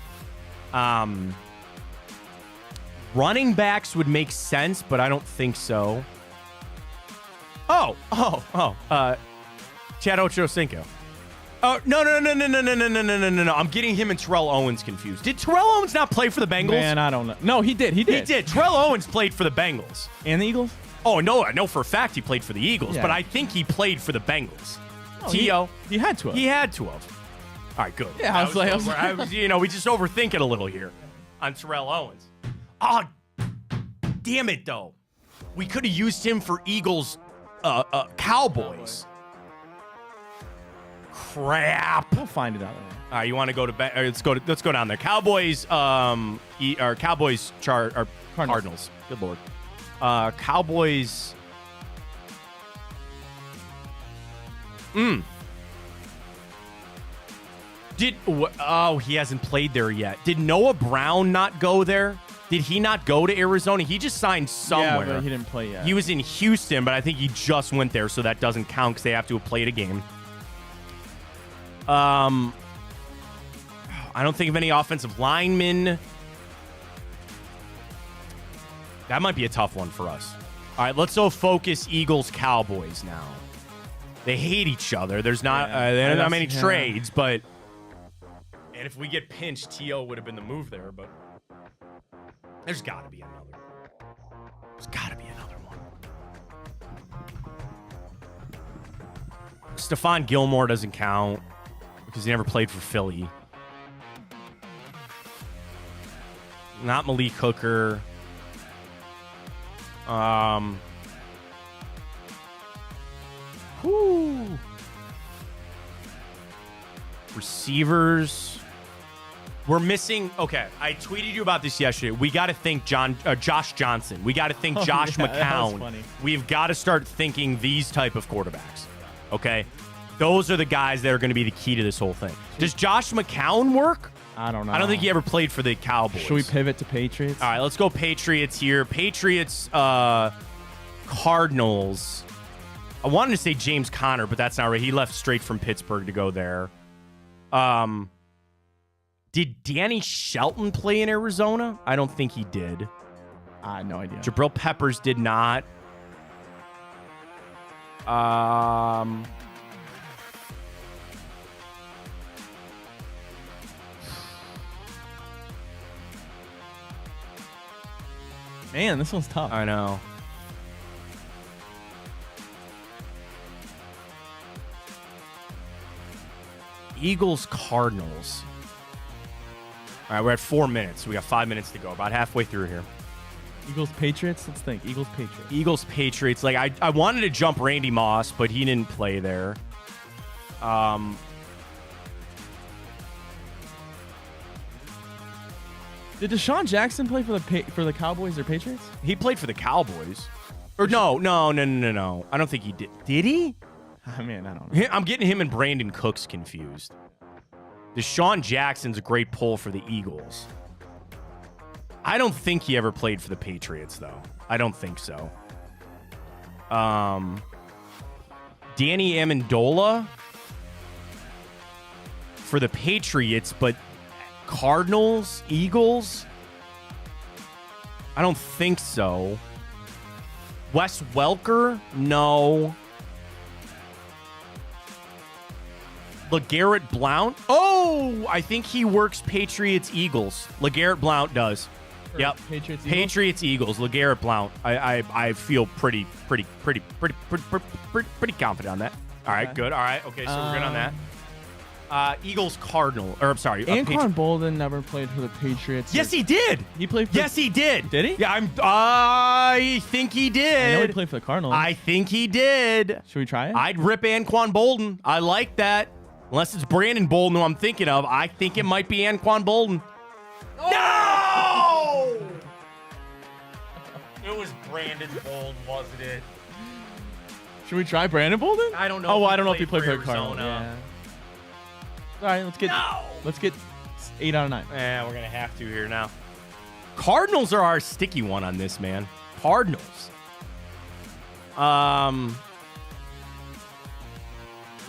Running backs would make sense, but I don't think so. Chad Ochocinco. Oh, no. I'm getting him and Terrell Owens confused. Did Terrell Owens not play for the Bengals? Man, I don't know. No, he did. He did. Terrell Owens played for the Bengals. And the Eagles? Oh, no, I know for a fact he played for the Eagles, Yeah. but I think he played for the Bengals. Oh, T.O. He had to have. He had to have. All right, good. Yeah, I was we just overthink it a little here on Terrell Owens. Oh, damn it, though. We could have used him for Eagles Cowboys. Crap. We'll find it out. All right, you want to go to let's go down there. Cowboys Cardinals. Good lord. Cowboys. He hasn't played there yet. Did Noah Brown not go there? Did he not go to Arizona? He just signed somewhere. Yeah, but he didn't play yet. He was in Houston, but I think he just went there, so that doesn't count because they have to have played a game. I don't think of any offensive linemen. That might be a tough one for us. All right, let's go focus Eagles-Cowboys now. They hate each other. There's not many trades, but... And if we get pinched, T.O. would have been the move there, but... There's got to be another. There's got to be another one. Stephon Gilmore doesn't count because he never played for Philly. Not Malik Hooker. Receivers. We're missing. Okay, I tweeted you about this yesterday. We got to think Josh Johnson. We got to think Josh McCown. We've got to start thinking these type of quarterbacks. Okay, those are the guys that are going to be the key to this whole thing. Does Josh McCown work? I don't know. I don't think he ever played for the Cowboys. Should we pivot to Patriots? All right, let's go Patriots here. Patriots, Cardinals. I wanted to say James Conner, but that's not right. He left straight from Pittsburgh to go there. Did Danny Shelton play in Arizona? I don't think he did. I had no idea. Jabril Peppers did not. Man, this one's tough. I know. Eagles, Cardinals. All right, we're at 4 minutes. We got 5 minutes to go. About halfway through here. Eagles, Patriots. Let's think. Eagles, Patriots. Eagles, Patriots. Like I wanted to jump Randy Moss, but he didn't play there. Did Deshaun Jackson play for the Cowboys or Patriots? He played for the Cowboys. Or no. I don't think he did. Did he? I mean, I don't know. I'm getting him and Brandon Cooks confused. Deshaun Jackson's a great pull for the Eagles. I don't think he ever played for the Patriots, though. I don't think so. Danny Amendola for the Patriots, but Cardinals, Eagles? I don't think so. Wes Welker? No. LeGarrette Blount? Oh, I think he works Patriots, Eagles. LeGarrette Blount does. Yep. Patriots, Eagles. LeGarrette Blount. I feel pretty confident on that. All right, good. All right, okay, so we're good on that. Eagles, Cardinal, or I'm sorry. Anquan Bolden never played for the Patriots. Yes, he did. He played for Yes, he did. Did he? Yeah, I think he did. I know he played for the Cardinals. I think he did. Should we try it? I'd rip Anquan Bolden. I like that. Unless it's Brandon Bolden who I'm thinking of. I think it might be Anquan Bolden. No! It was Brandon Bolden, wasn't it? Should we try Brandon Bolden? I don't know. Oh, well, I don't know if he played for the Cardinals. Arizona. Yeah. All right, let's get 8 out of 9. Yeah, we're gonna have to here now. Cardinals are our sticky one on this, man. Cardinals.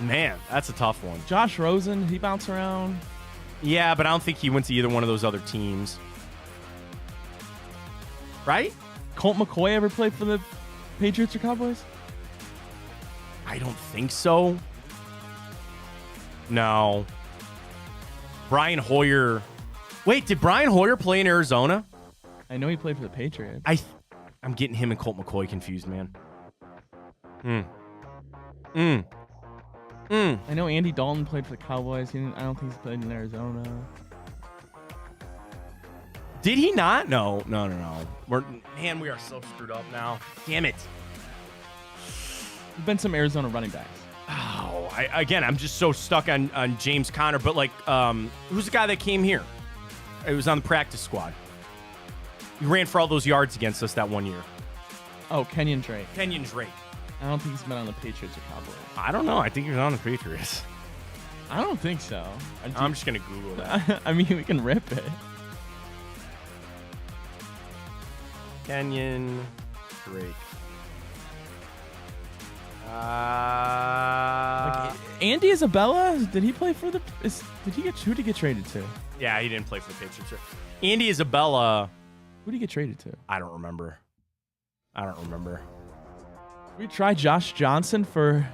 Man, that's a tough one. Josh Rosen, he bounced around. Yeah, but I don't think he went to either one of those other teams. Right? Colt McCoy ever played for the Patriots or Cowboys? I don't think so. No. Brian Hoyer. Wait, did Brian Hoyer play in Arizona? I know he played for the Patriots. I'm getting him and Colt McCoy confused, man. I know Andy Dalton played for the Cowboys. I don't think he's played in Arizona. Did he not? No. Man, we are so screwed up now. Damn it. There's been some Arizona running backs. Oh, I'm just so stuck on James Conner. But, who's the guy that came here? It was on the practice squad. He ran for all those yards against us that one year. Oh, Kenyon Drake. I don't think he's been on the Patriots or Cowboys. I don't know. I think he was on the Patriots. I don't think so. I'm just going to Google that. I mean, we can rip it. Kenyon Drake. Andy Isabella? Did he play for the... Who did he get traded to? Yeah, he didn't play for the Patriots. Andy Isabella. Who did he get traded to? I don't remember. We try Josh Johnson for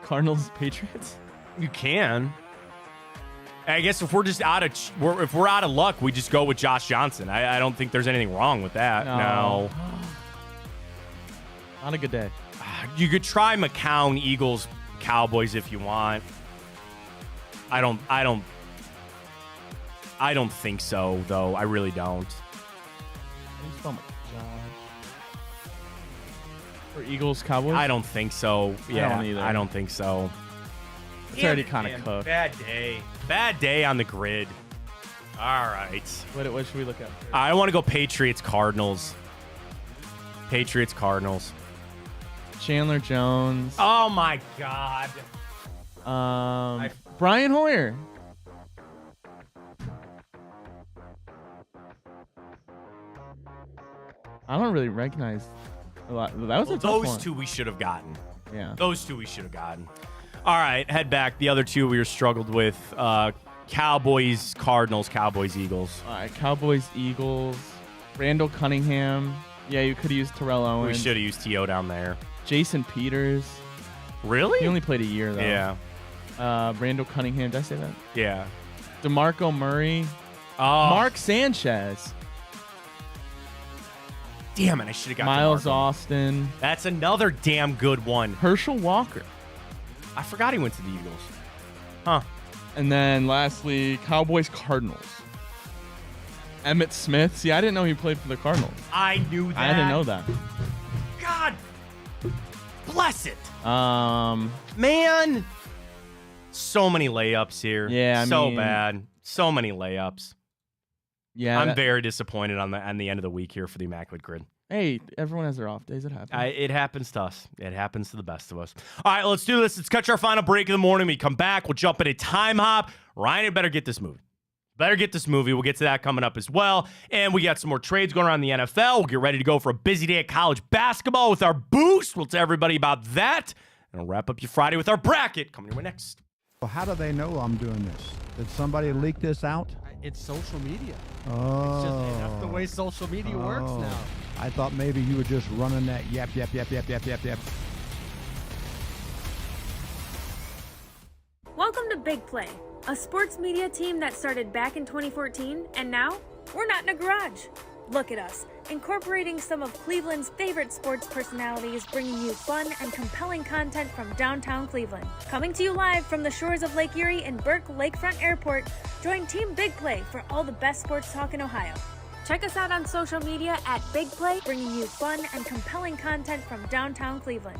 Cardinals Patriots? You can. I guess if we're just out of luck, we just go with Josh Johnson. I don't think there's anything wrong with that. No. Not a good day. You could try McCown, Eagles, Cowboys if you want. I don't think so, though. I really don't. For Eagles, Cowboys? I don't think so. Yeah, I don't either. I don't think so. It's already kind of cooked. Bad day on the grid. All right. What should we look at? I want to go Patriots, Cardinals. Chandler Jones. Oh, my God. Brian Hoyer. I don't really recognize a lot. That was a tough one. Those two we should have gotten. Yeah. Those two we should have gotten. All right, head back. The other two we were struggled with. Cowboys, Cardinals, Cowboys, Eagles. All right, Cowboys, Eagles. Randall Cunningham. Yeah, you could have used Terrell Owens. We should have used T.O. down there. Jason Peters. Really? He only played a year, though. Yeah. Randall Cunningham. Did I say that? Yeah. DeMarco Murray. Oh. Mark Sanchez. Damn it, I should have got Miles DeMarco. Austin. That's another damn good one. Herschel Walker. I forgot he went to the Eagles. Huh. And then lastly, Cowboys Cardinals. Emmitt Smith. See, I didn't know he played for the Cardinals. I knew that. I didn't know that. God bless it. Man. So many layups here. Yeah, so I mean, bad. So many layups. Yeah. I'm very disappointed on the end of the week here for the Immaculate Grid. Hey, everyone has their off days. It happens. It happens to us. It happens to the best of us. All right, let's do this. Let's catch our final break of the morning. We come back. We'll jump into Time Hop. Ryan had better get this movie. Better get this movie. We'll get to that coming up as well. And we got some more trades going around the NFL. We'll get ready to go for a busy day at college basketball with our boost. We'll tell everybody about that. And we'll wrap up your Friday with our bracket. Coming your way next. Well, how do they know I'm doing this? Did somebody leak this out? It's social media. Oh. It's just that's the way social media works now. I thought maybe you were just running that yap. Welcome to Big Play, a sports media team that started back in 2014, and now we're not in a garage. Look at us, incorporating some of Cleveland's favorite sports personalities, bringing you fun and compelling content from downtown Cleveland. Coming to you live from the shores of Lake Erie and Burke Lakefront Airport, join Team Big Play for all the best sports talk in Ohio. Check us out on social media at Big Play, bringing you fun and compelling content from downtown Cleveland.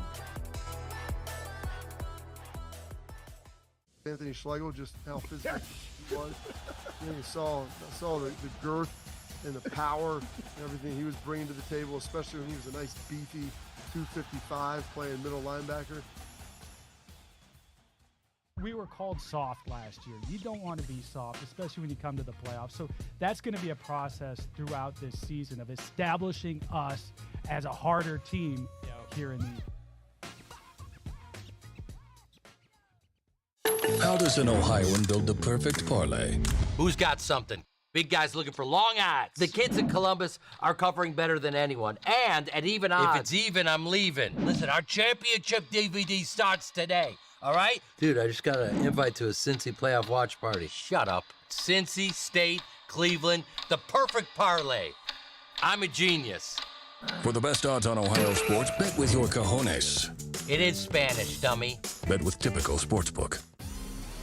Anthony Schlegel, just how physical he was. You saw the girth and the power and everything he was bringing to the table, especially when he was a nice beefy 255 playing middle linebacker. We were called soft last year. You don't want to be soft, especially when you come to the playoffs. So that's going to be a process throughout this season of establishing us as a harder team here in the How does an Ohioan build the perfect parlay? Who's got something? Big guys looking for long odds. The kids in Columbus are covering better than anyone. And at even odds. If it's even, I'm leaving. Listen, our championship DVD starts today. All right? Dude, I just got an invite to a Cincy playoff watch party. Shut up. Cincy, State, Cleveland, the perfect parlay. I'm a genius. For the best odds on Ohio sports, bet with your cojones. It is Spanish, dummy. Bet with Typical Sportsbook.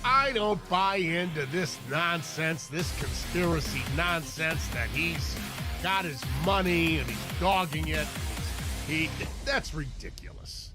I don't buy into this nonsense, this conspiracy nonsense that he's got his money and he's dogging it. That's ridiculous.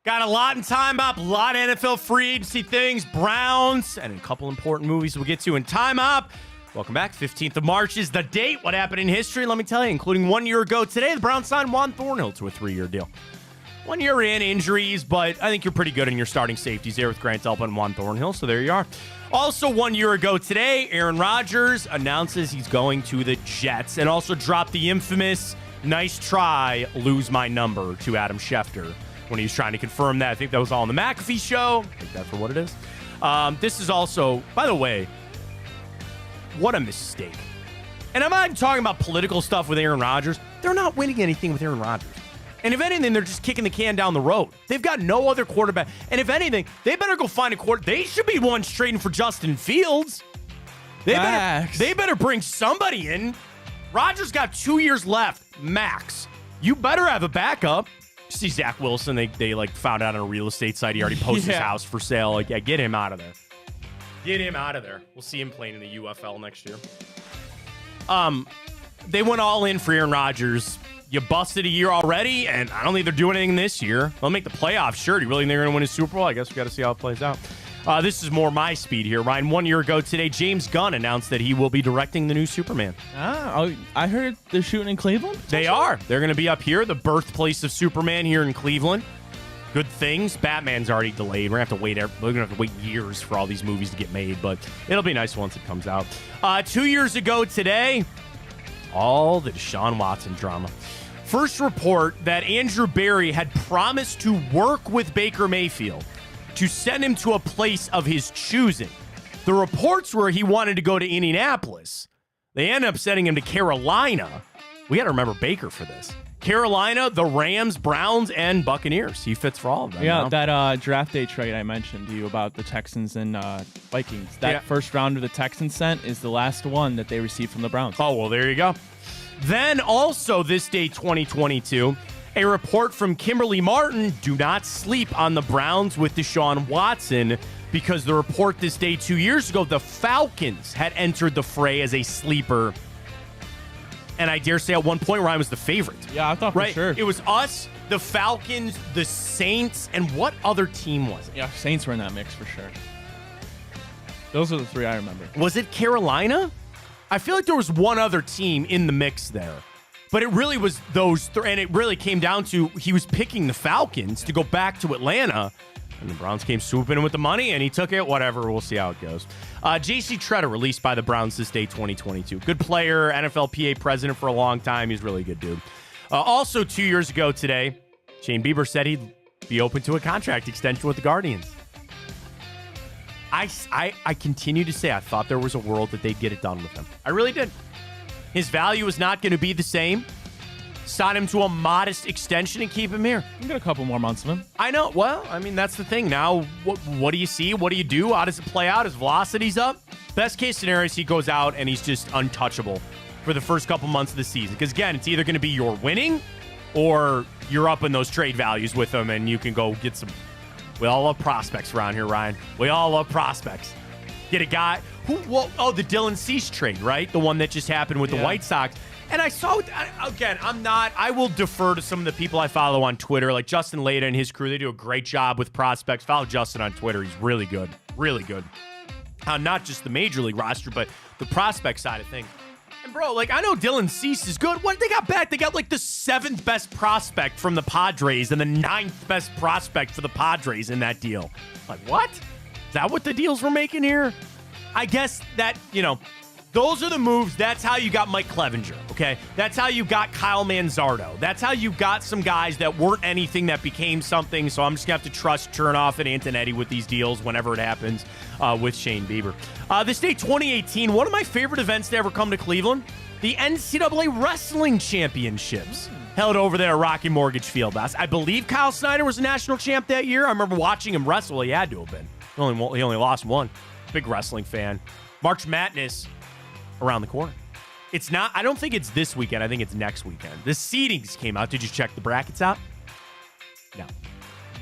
Got a lot in Time Up, a lot of NFL free agency things, Browns, and a couple important movies we'll get to in Time Up. Welcome back. 15th of March is the date. What happened in history? Let me tell you, including 1 year ago today, the Browns signed Juan Thornhill to a 3-year deal. 1 year in, injuries, but I think you're pretty good in your starting safeties there with Grant Delpit and Juan Thornhill, so there you are. Also, 1 year ago today, Aaron Rodgers announces he's going to the Jets and also dropped the infamous nice try, lose my number to Adam Schefter when he was trying to confirm that. I think that was all on the McAfee show. Take that for what it is. This is also, by the way, what a mistake. And I'm not even talking about political stuff with Aaron Rodgers. They're not winning anything with Aaron Rodgers. And if anything, they're just kicking the can down the road. They've got no other quarterback. And if anything, they better go find a quarterback. They should be ones trading for Justin Fields. They better bring somebody in. Rodgers got 2 years left, max. You better have a backup. See Zach Wilson, they like found out on a real estate site he already posted his house for sale. Like, yeah, get him out of there. Get him out of there. We'll see him playing in the UFL next year. They went all in for Aaron Rodgers. You busted a year already, and I don't think they're doing anything this year. They'll make the playoffs, sure. Do you really think they're going to win a Super Bowl? I guess we got to see how it plays out. This is more my speed here, Ryan. 1 year ago today, James Gunn announced that he will be directing the new Superman. I heard they're shooting in Cleveland. They are. They're going to be up here, the birthplace of Superman here in Cleveland. Good things. Batman's already delayed. We're going to have to wait years for all these movies to get made, but it'll be nice once it comes out. 2 years ago today, all the Deshaun Watson drama. First report that Andrew Berry had promised to work with Baker Mayfield to send him to a place of his choosing. The reports were he wanted to go to Indianapolis. They ended up sending him to Carolina. We got to remember Baker for this. Carolina, the Rams, Browns, and Buccaneers. He fits for all of them. Yeah, that draft day trade I mentioned to you about the Texans and Vikings. That first round of the Texans sent is the last one that they received from the Browns. Oh, well, there you go. Then also this day, 2022, a report from Kimberly Martin, do not sleep on the Browns with Deshaun Watson, because the report this day 2 years ago, the Falcons had entered the fray as a sleeper. And I dare say at one point Ryan was the favorite. Yeah, I thought for sure. It was us, the Falcons, the Saints, and what other team was it? Yeah, Saints were in that mix for sure. Those are the three I remember. Was it Carolina? I feel like there was one other team in the mix there. But it really was those three, and it really came down to he was picking the Falcons to go back to Atlanta, and the Browns came swooping in with the money, and he took it. Whatever, we'll see how it goes. J.C. Tretter released by the Browns this day, 2022. Good player, NFLPA president for a long time. He's really a good dude. Also, 2 years ago today, Shane Bieber said he'd be open to a contract extension with the Guardians. I continue to say I thought there was a world that they'd get it done with him. I really did. His value is not going to be the same. Sign him to a modest extension and keep him here. You got a couple more months of him. I know. Well, I mean, that's the thing. Now, what do you see? What do you do? How does it play out? His velocity's up. Best case scenario is he goes out and he's just untouchable for the first couple months of the season. Because, again, it's either going to be you're winning or you're up in those trade values with him and you can go get some. We all love prospects around here, Ryan. We all love prospects. Get a guy who, the Dylan Cease trade, right? The one that just happened with the White Sox. And I saw, again, I will defer to some of the people I follow on Twitter, like Justin Leda and his crew. They do a great job with prospects. Follow Justin on Twitter. He's really good. Really good. Not just the major league roster, but the prospect side of things. And, bro, like, I know Dylan Cease is good. What did they got back? They got, like, the 7th best prospect from the Padres and the 9th best prospect for the Padres in that deal. Like, what? Is that what the deals we're making here? I guess that, those are the moves. That's how you got Mike Clevenger, okay? That's how you got Kyle Manzardo. That's how you got some guys that weren't anything that became something. So I'm just going to have to trust Chernoff and Antonetti with these deals whenever it happens with Shane Bieber. This day, 2018, one of my favorite events to ever come to Cleveland, the NCAA Wrestling Championships held over there at Rocky Mortgage Field. I believe Kyle Snyder was a national champ that year. I remember watching him wrestle. He had to have been. He only lost one. Big wrestling fan. March Madness around the corner. It's not, I don't think it's this weekend. I think it's next weekend. The seedings came out. Did you check the brackets out?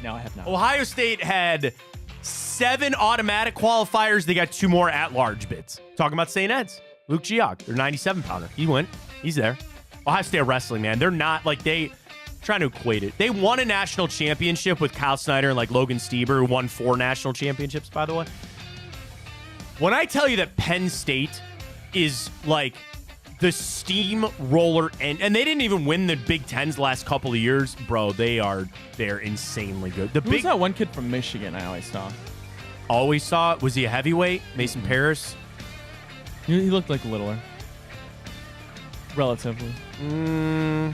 No, I have not. Ohio State had 7 automatic qualifiers. They got 2 more at-large bids. Talking about St. Ed's. Luke Geog, their 97-pounder. He went. He's there. Ohio State wrestling, man. They're not, trying to equate it. They won a national championship with Kyle Snyder and, Logan Stieber, who won 4 national championships, by the way. When I tell you that Penn State is the steamroller, and they didn't even win the Big Tens the last couple of years, bro, they're insanely good. Who's that one kid from Michigan I always saw? Was he a heavyweight? Mason Paris? He looked like littler. Relatively. I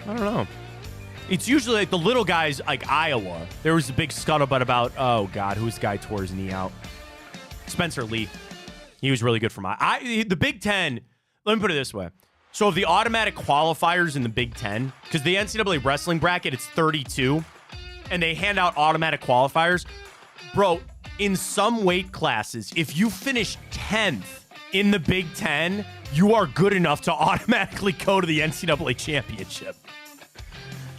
don't know. It's usually the little guys like Iowa. There was a big scuttlebutt about, oh God, who's the guy tore his knee out? Spencer Lee. He was really good for the Big Ten. Let me put it this way. So of the automatic qualifiers in the Big Ten, because the NCAA wrestling bracket, it's 32, and they hand out automatic qualifiers. Bro, in some weight classes, if you finish 10th in the Big Ten, you are good enough to automatically go to the NCAA championship.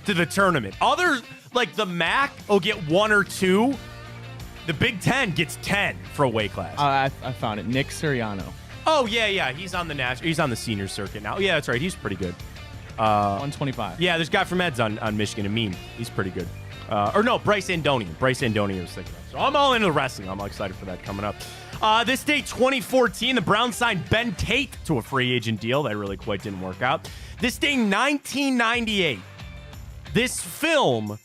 to the tournament. Others, like the MAC, will get 1 or 2. The Big Ten gets 10 for a weight class. I found it. Nick Sirianno. Oh, yeah. He's on the senior circuit now. Yeah, that's right. He's pretty good. 125. Yeah, there's a guy from Eds on Michigan, Amin. He's pretty good. Or no, Bryce Andonian. Bryce Andonian was thinking of. So I'm all into wrestling. I'm excited for that coming up. This day, 2014, the Browns signed Ben Tate to a free agent deal. That really quite didn't work out. This day, 1998, this film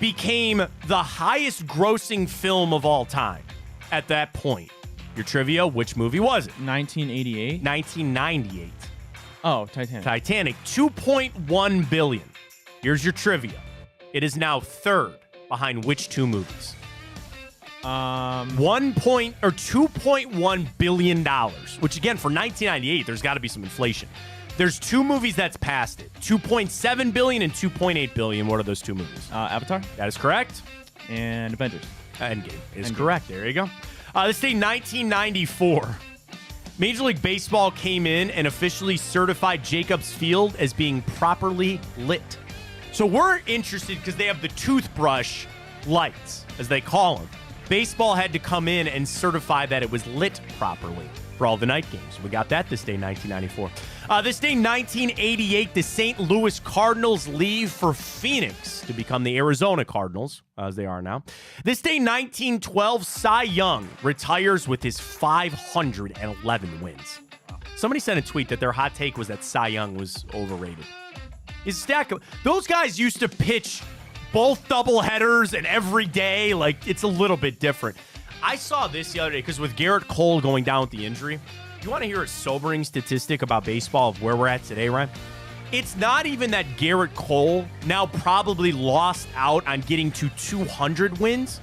became the highest grossing film of all time at that point. Your trivia, which movie was it? 1988? 1998. Oh, Titanic. Titanic, $2.1 billion. Here's your trivia. It is now third behind which two movies? $2.1 billion, which again, for 1998, there's got to be some inflation. There's two movies that's passed it. $2.7 billion and $2.8 billion. What are those two movies? Avatar. That is correct. And Avengers. Endgame is correct. There you go. This day, 1994. Major League Baseball came in and officially certified Jacobs Field as being properly lit. So we're interested because they have the toothbrush lights, as they call them. Baseball had to come in and certify that it was lit properly for all the night games. We got that this day, 1994. This day, 1988, the St. Louis Cardinals leave for Phoenix to become the Arizona Cardinals, as they are now. This day, 1912, Cy Young retires with his 511 wins. Somebody sent a tweet that their hot take was that Cy Young was overrated. His stack of those guys used to pitch both doubleheaders and every day. Like, it's a little bit different. I saw this the other day because with Garrett Cole going down with the injury, you want to hear a sobering statistic about baseball of where we're at today, Ryan? It's not even that Garrett Cole now probably lost out on getting to 200 wins.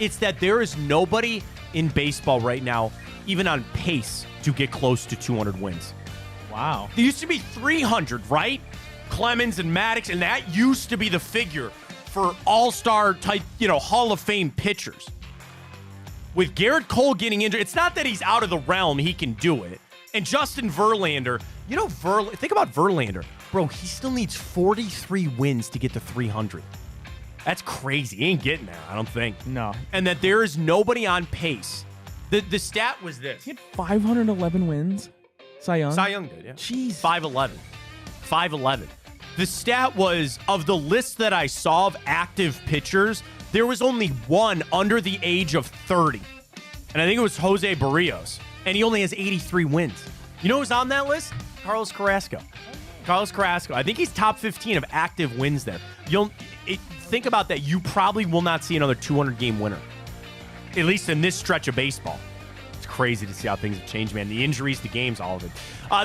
It's that there is nobody in baseball right now even on pace to get close to 200 wins. Wow. There used to be 300, right? Clemens and Maddox, and that used to be the figure for all-star type, Hall of Fame pitchers. With Garrett Cole getting injured, it's not that he's out of the realm. He can do it. And Justin Verlander, think about Verlander. Bro, he still needs 43 wins to get to 300. That's crazy. He ain't getting there, I don't think. No. And that there is nobody on pace. The stat was this. He had 511 wins? Cy Young? Cy Young did, yeah. Jeez. 511. The stat was, of the list that I saw of active pitchers, there was only one under the age of 30. And I think it was Jose Barrios. And he only has 83 wins. You know who's on that list? Carlos Carrasco. I think he's top 15 of active wins there. Think about that. You probably will not see another 200-game winner, at least in this stretch of baseball. It's crazy to see how things have changed, man. The injuries, the games, all of it.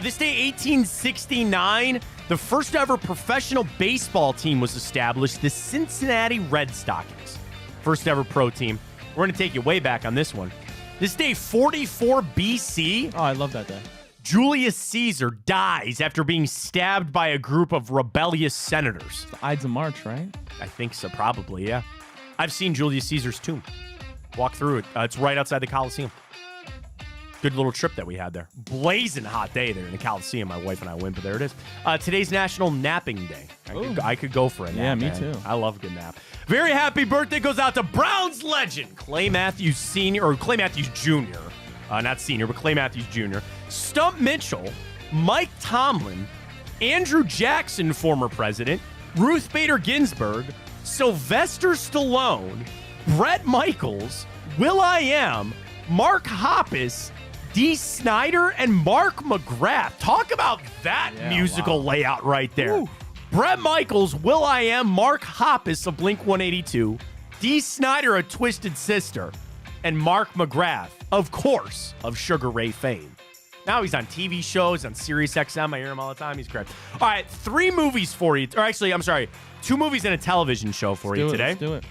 This day, 1869, the first ever professional baseball team was established, the Cincinnati Red Stockings. First ever pro team. We're going to take you way back on this one. This day, 44 BC. Oh, I love that day. Julius Caesar dies after being stabbed by a group of rebellious senators. The Ides of March, right? I think so, probably, yeah. I've seen Julius Caesar's tomb. Walk through it. It's right outside the Coliseum. Good little trip that we had there. Blazing hot day there in the Coliseum. My wife and I went, but there it is. Today's National Napping Day. I could go for a nap. Yeah, me man. too. I love a good nap. Very happy birthday goes out to Browns legend Clay Matthews Sr. or Clay Matthews Jr. Not senior, but Clay Matthews Jr. Stump Mitchell, Mike Tomlin, Andrew Jackson, former president, Ruth Bader Ginsburg, Sylvester Stallone, Bret Michaels, Will.i.am, Mark Hoppus, Dee Snider, and Mark McGrath. Talk about that musical layout right there. Woo. Bret Michaels, Will.i.am, Mark Hoppus of Blink-182, Dee Snider of Twisted Sister, and Mark McGrath, of course, of Sugar Ray fame. Now he's on TV shows, on Sirius XM. I hear him all the time. He's great. All right, 3 movies for you. Or actually, I'm sorry, 2 movies and a television show for you today. Let's do it.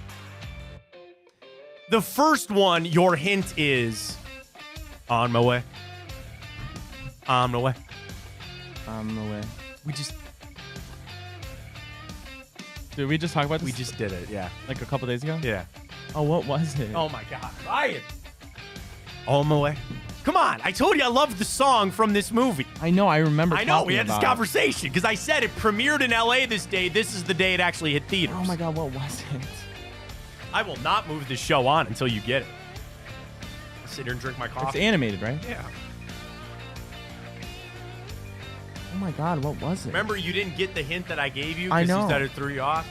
The first one, your hint is on my way. On my way. On the way. Did we we just talk about this? We just did it, yeah. Like a couple days ago? Yeah. Oh, what was it? Oh, my God. Ryan. On my way. Come on. I told you I loved the song from this movie. I know. I remember. I know. We had this talking about conversation because I said it premiered in L.A. this day. This is the day it actually hit theaters. Oh my God, what was it? I will not move this show on until you get it. I'll sit here and drink my coffee. It's animated, right? Yeah. Oh my God, what was it? Remember, you didn't get the hint that I gave you I because know. you said it threw you off?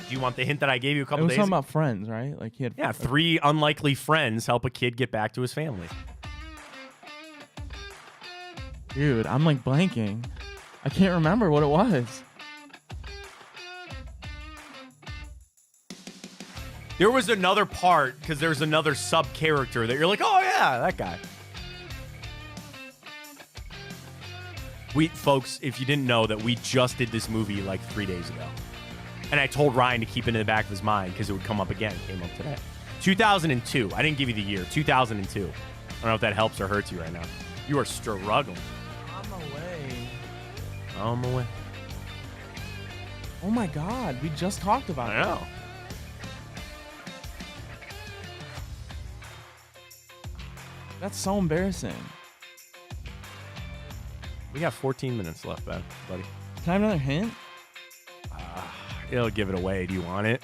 Do you want the hint that I gave you a couple It was days something ago? about friends, right? Like he had. Yeah, 3 unlikely friends help a kid get back to his family. Dude, I'm like blanking. I can't remember what it was. There was another part because there's another sub character that you're like, oh yeah, that guy. Folks, if you didn't know that we just did this movie like 3 days ago. And I told Ryan to keep it in the back of his mind because it would come up again. It came up today. 2002. I didn't give you the year. 2002. I don't know if that helps or hurts you right now. You are struggling. I'm away. I'm away. Oh my God, we just talked about I know. That's so embarrassing. We got 14 minutes left, buddy. Can I have another hint? It'll give it away. Do you want it?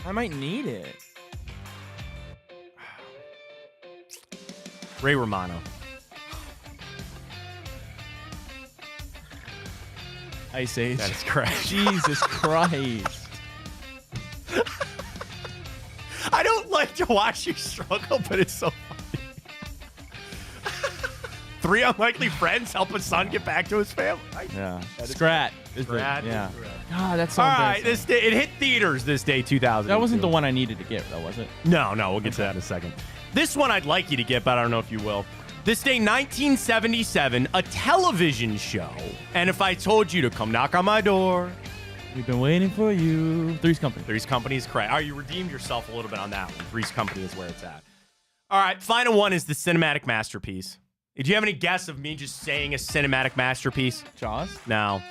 I might need it. Ray Romano. Ice Age. That is correct. Jesus Christ. I don't like to watch you struggle, but it's so funny. 3 unlikely friends help a son get back to his family. Yeah. Scrat. Scrat. Yeah. God, that's so All right, embarrassing. it hit theaters this day, 2000. That wasn't the one I needed to get, though, was it? No, we'll get to that in a second. This one I'd like you to get, but I don't know if you will. This day, 1977, a television show. And if I told you to come knock on my door. We've been waiting for you. Three's Company. Three's Company is correct. Oh, you redeemed yourself a little bit on that one. Three's Company is where it's at. All right, final one is the cinematic masterpiece. Did you have any guess of me just saying a cinematic masterpiece? Jaws? No.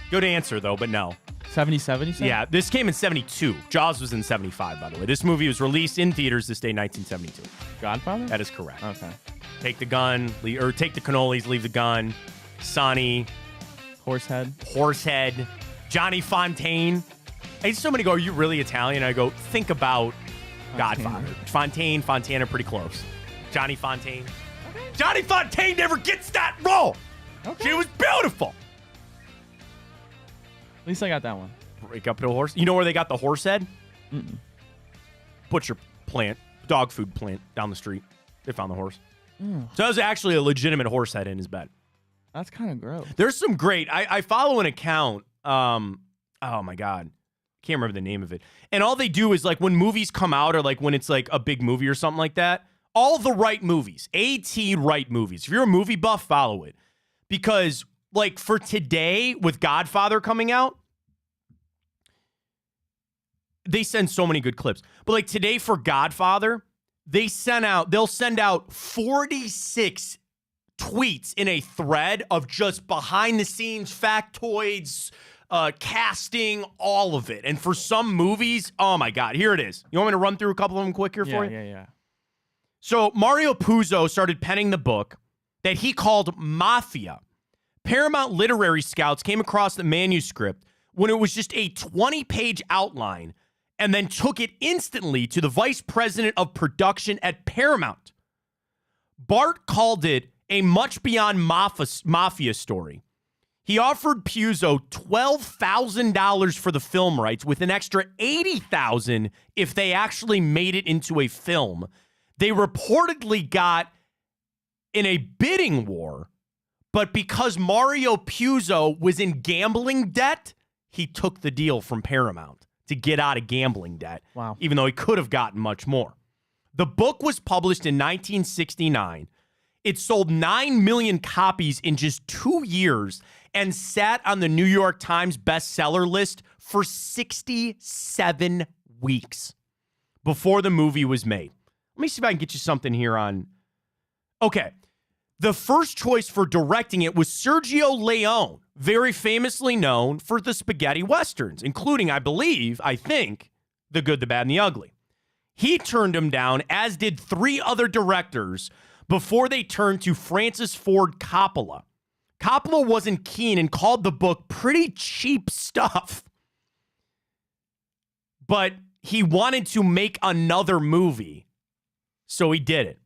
Good answer, though, but no. 77, you said? Yeah, this came in 72. Jaws was in 75, by the way. This movie was released in theaters this day, 1972. Godfather? That is correct. Okay. Take the gun, or take the cannolis, leave the gun. Sonny. Horsehead. Johnny Fontaine. I had so many go, are you really Italian? I go, think about Godfather. Fontana, pretty close. Johnny Fontaine. Okay. Johnny Fontaine never gets that role. Okay. She was beautiful. At least I got that one. Break up to a horse. You know where they got the horse head? Mm-mm. Butcher plant, dog food plant down the street. They found the horse. Mm. So that was actually a legitimate horse head in his bed. That's kind of gross. There's some great. I follow an account. Oh my God. Can't remember the name of it. And all they do is like when movies come out or like when it's like a big movie or something like that, all the right movies, right movies. If you're a movie buff, follow it. Because like for today with Godfather coming out, they send so many good clips. But like today for Godfather, they'll send out 46 tweets in a thread of just behind the scenes factoids, casting, all of it. And for some movies, oh my God, here it is. You want me to run through a couple of them quick here for you? Yeah. So Mario Puzo started penning the book that he called Mafia. Paramount literary scouts came across the manuscript when it was just a 20-page outline and then took it instantly to the vice president of production at Paramount. Bart called it a much beyond mafia story. He offered Puzo $12,000 for the film rights with an extra $80,000 if they actually made it into a film. They reportedly got in a bidding war, but because Mario Puzo was in gambling debt, he took the deal from Paramount to get out of gambling debt. Wow. Even though he could have gotten much more. The book was published in 1969. It sold 9 million copies in just 2 years and sat on the New York Times bestseller list for 67 weeks before the movie was made. Let me see if I can get you something here on... Okay. The first choice for directing it was Sergio Leone, very famously known for the spaghetti westerns, including, I think, The Good, the Bad, and the Ugly. He turned him down, as did 3 other directors, before they turned to Francis Ford Coppola. Coppola wasn't keen and called the book pretty cheap stuff. But he wanted to make another movie, so he did it.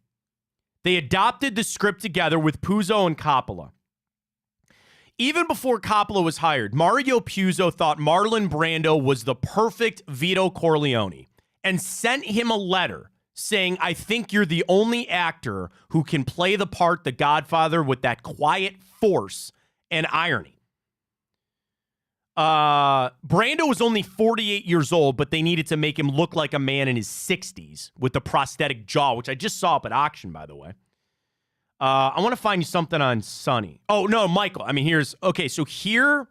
They adopted the script together with Puzo and Coppola. Even before Coppola was hired, Mario Puzo thought Marlon Brando was the perfect Vito Corleone and sent him a letter saying, I think you're the only actor who can play the part The Godfather with that quiet force and irony. Brando was only 48 years old, but they needed to make him look like a man in his 60s with the prosthetic jaw, which I just saw up at auction, by the way. I want to find you something on Sonny. Oh, no, Michael. I mean, so here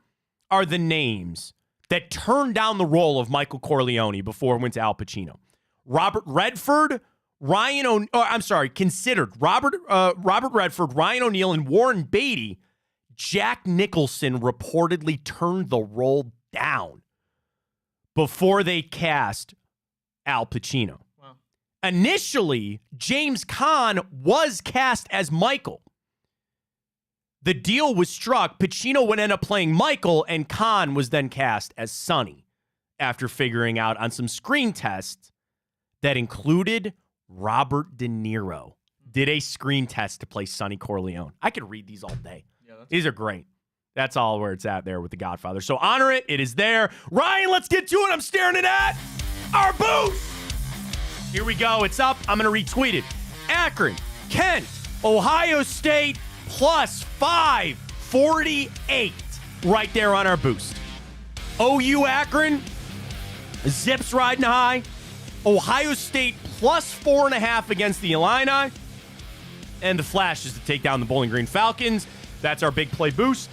are the names that turned down the role of Michael Corleone before it went to Al Pacino. Robert Redford, considered Robert Redford, Ryan O'Neal, and Warren Beatty. Jack Nicholson reportedly turned the role down before they cast Al Pacino. Wow. Initially, James Caan was cast as Michael. The deal was struck. Pacino would end up playing Michael, and Caan was then cast as Sonny after figuring out on some screen tests that included Robert De Niro. Did a screen test to play Sonny Corleone. I could read these all day. These are great. That's all where it's at there with The Godfather. So honor it. It is there. Ryan, let's get to it. I'm staring it at our booth. Here we go. It's up. I'm going to retweet it. Akron, Kent, Ohio State plus 548 right there on our boost. OU Akron, Zips riding high. Ohio State plus 4.5 against the Illini. And the Flash is to take down the Bowling Green Falcons. That's our big play boost.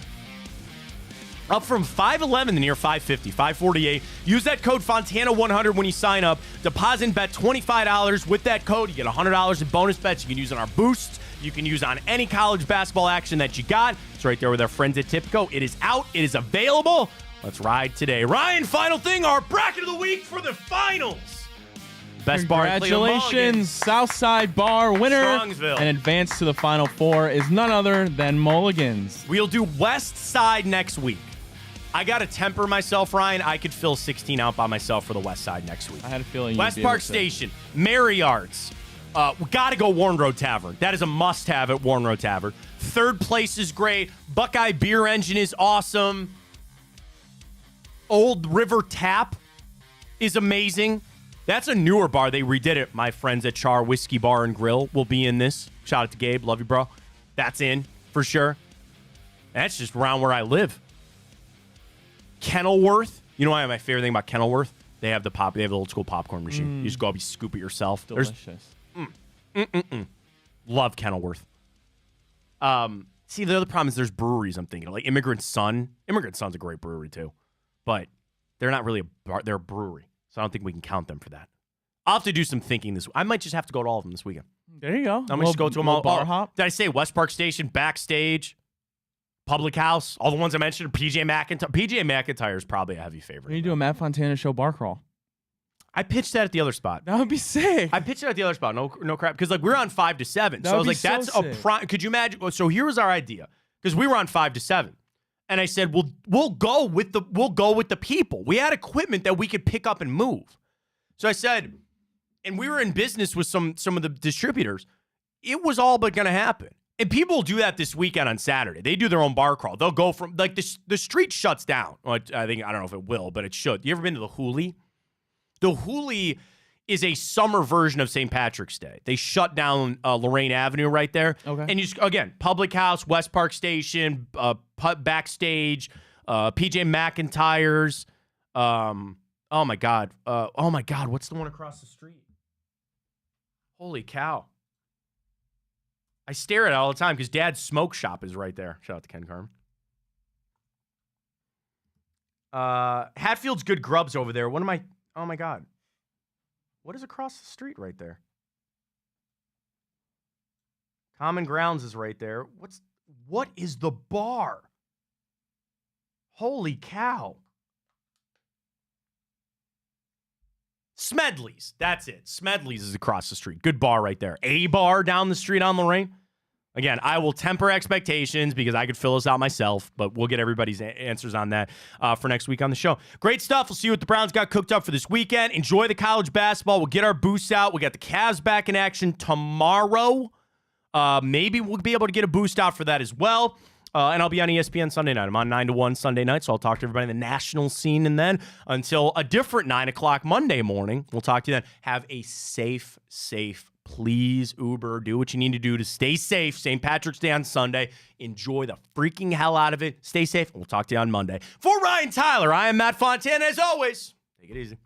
Up from 511 to near 550, 548. Use that code Fontana100 when you sign up. Deposit and bet $25 with that code. You get $100 in bonus bets. You can use on our boosts. You can use on any college basketball action that you got. It's right there with our friends at Tipco. It is out. It is available. Let's ride today. Ryan, final thing, our bracket of the week for the finals. Best bar. Congratulations, Southside Bar winner. Strongsville. And advance to the Final Four is none other than Mulligan's. We'll do West Side next week. I got to temper myself, Ryan. I could fill 16 out by myself for the West Side next week. I had a feeling West Park Station, Mary Arts. We got to go Warren Road Tavern. That is a must-have at Warren Road Tavern. Third place is great. Buckeye Beer Engine is awesome. Old River Tap is amazing. That's a newer bar. They redid it. My friends at Char Whiskey Bar and Grill will be in this. Shout out to Gabe. Love you, bro. That's in for sure. That's just around where I live. Kenilworth. You know why my favorite thing about Kenilworth? They have the old school popcorn machine. You just go up, you scoop it yourself. Delicious. Love Kenilworth. See, the other problem is there's breweries I'm thinking of. Like Immigrant Son. Immigrant Son's a great brewery too. But they're not really a bar. They're a brewery. So I don't think we can count them for that. I'll have to do some thinking this. I might just have to go to all of them this weekend. There you go. I'm gonna just go to them all. Bar hop. Did I say West Park Station, Backstage, Public House? All the ones I mentioned. PJ McIntyre. PJ McIntyre is probably a heavy favorite. We need to do a Matt Fontana show bar crawl. I pitched that at the other spot. That would be sick. I pitched it at the other spot. No crap. Because like we were on 5 to 7. So I was like, that's a prime. Could you imagine? So here was our idea. Because we were on 5 to 7. And I said, we'll go with the people. We had equipment that we could pick up and move. So I said, and we were in business with some of the distributors. It was all but going to happen. And people will do that this weekend on Saturday. They do their own bar crawl. They'll go from, like, the street shuts down. Well, I don't know if it will, but it should. You ever been to the Hooli? The Hooli is a summer version of St. Patrick's Day. They shut down Lorraine Avenue right there. Okay. And you just, again, Public House, West Park Station, Backstage, PJ McIntyre's. Oh my God. What's the one across the street? Holy cow. I stare at it all the time because Dad's smoke shop is right there. Shout out to Ken Carm. Hatfield's Good Grubs over there. What am I? Oh my God. What is across the street right there? Common Grounds is right there. What is the bar? Holy cow. Smedley's. That's it. Smedley's is across the street. Good bar right there. A bar down the street on Lorraine. Again, I will temper expectations because I could fill this out myself, but we'll get everybody's answers on that for next week on the show. Great stuff. We'll see what the Browns got cooked up for this weekend. Enjoy the college basketball. We'll get our boosts out. We got the Cavs back in action tomorrow. Maybe we'll be able to get a boost out for that as well. And I'll be on ESPN Sunday night. I'm on 9 to 1 Sunday night, so I'll talk to everybody in the national scene. And then until a different 9 o'clock Monday morning, we'll talk to you then. Have a safe, please, Uber. Do what you need to do to stay safe. St. Patrick's Day on Sunday. Enjoy the freaking hell out of it. Stay safe, and we'll talk to you on Monday. For Ryan Tyler, I am Matt Fontana. As always, take it easy.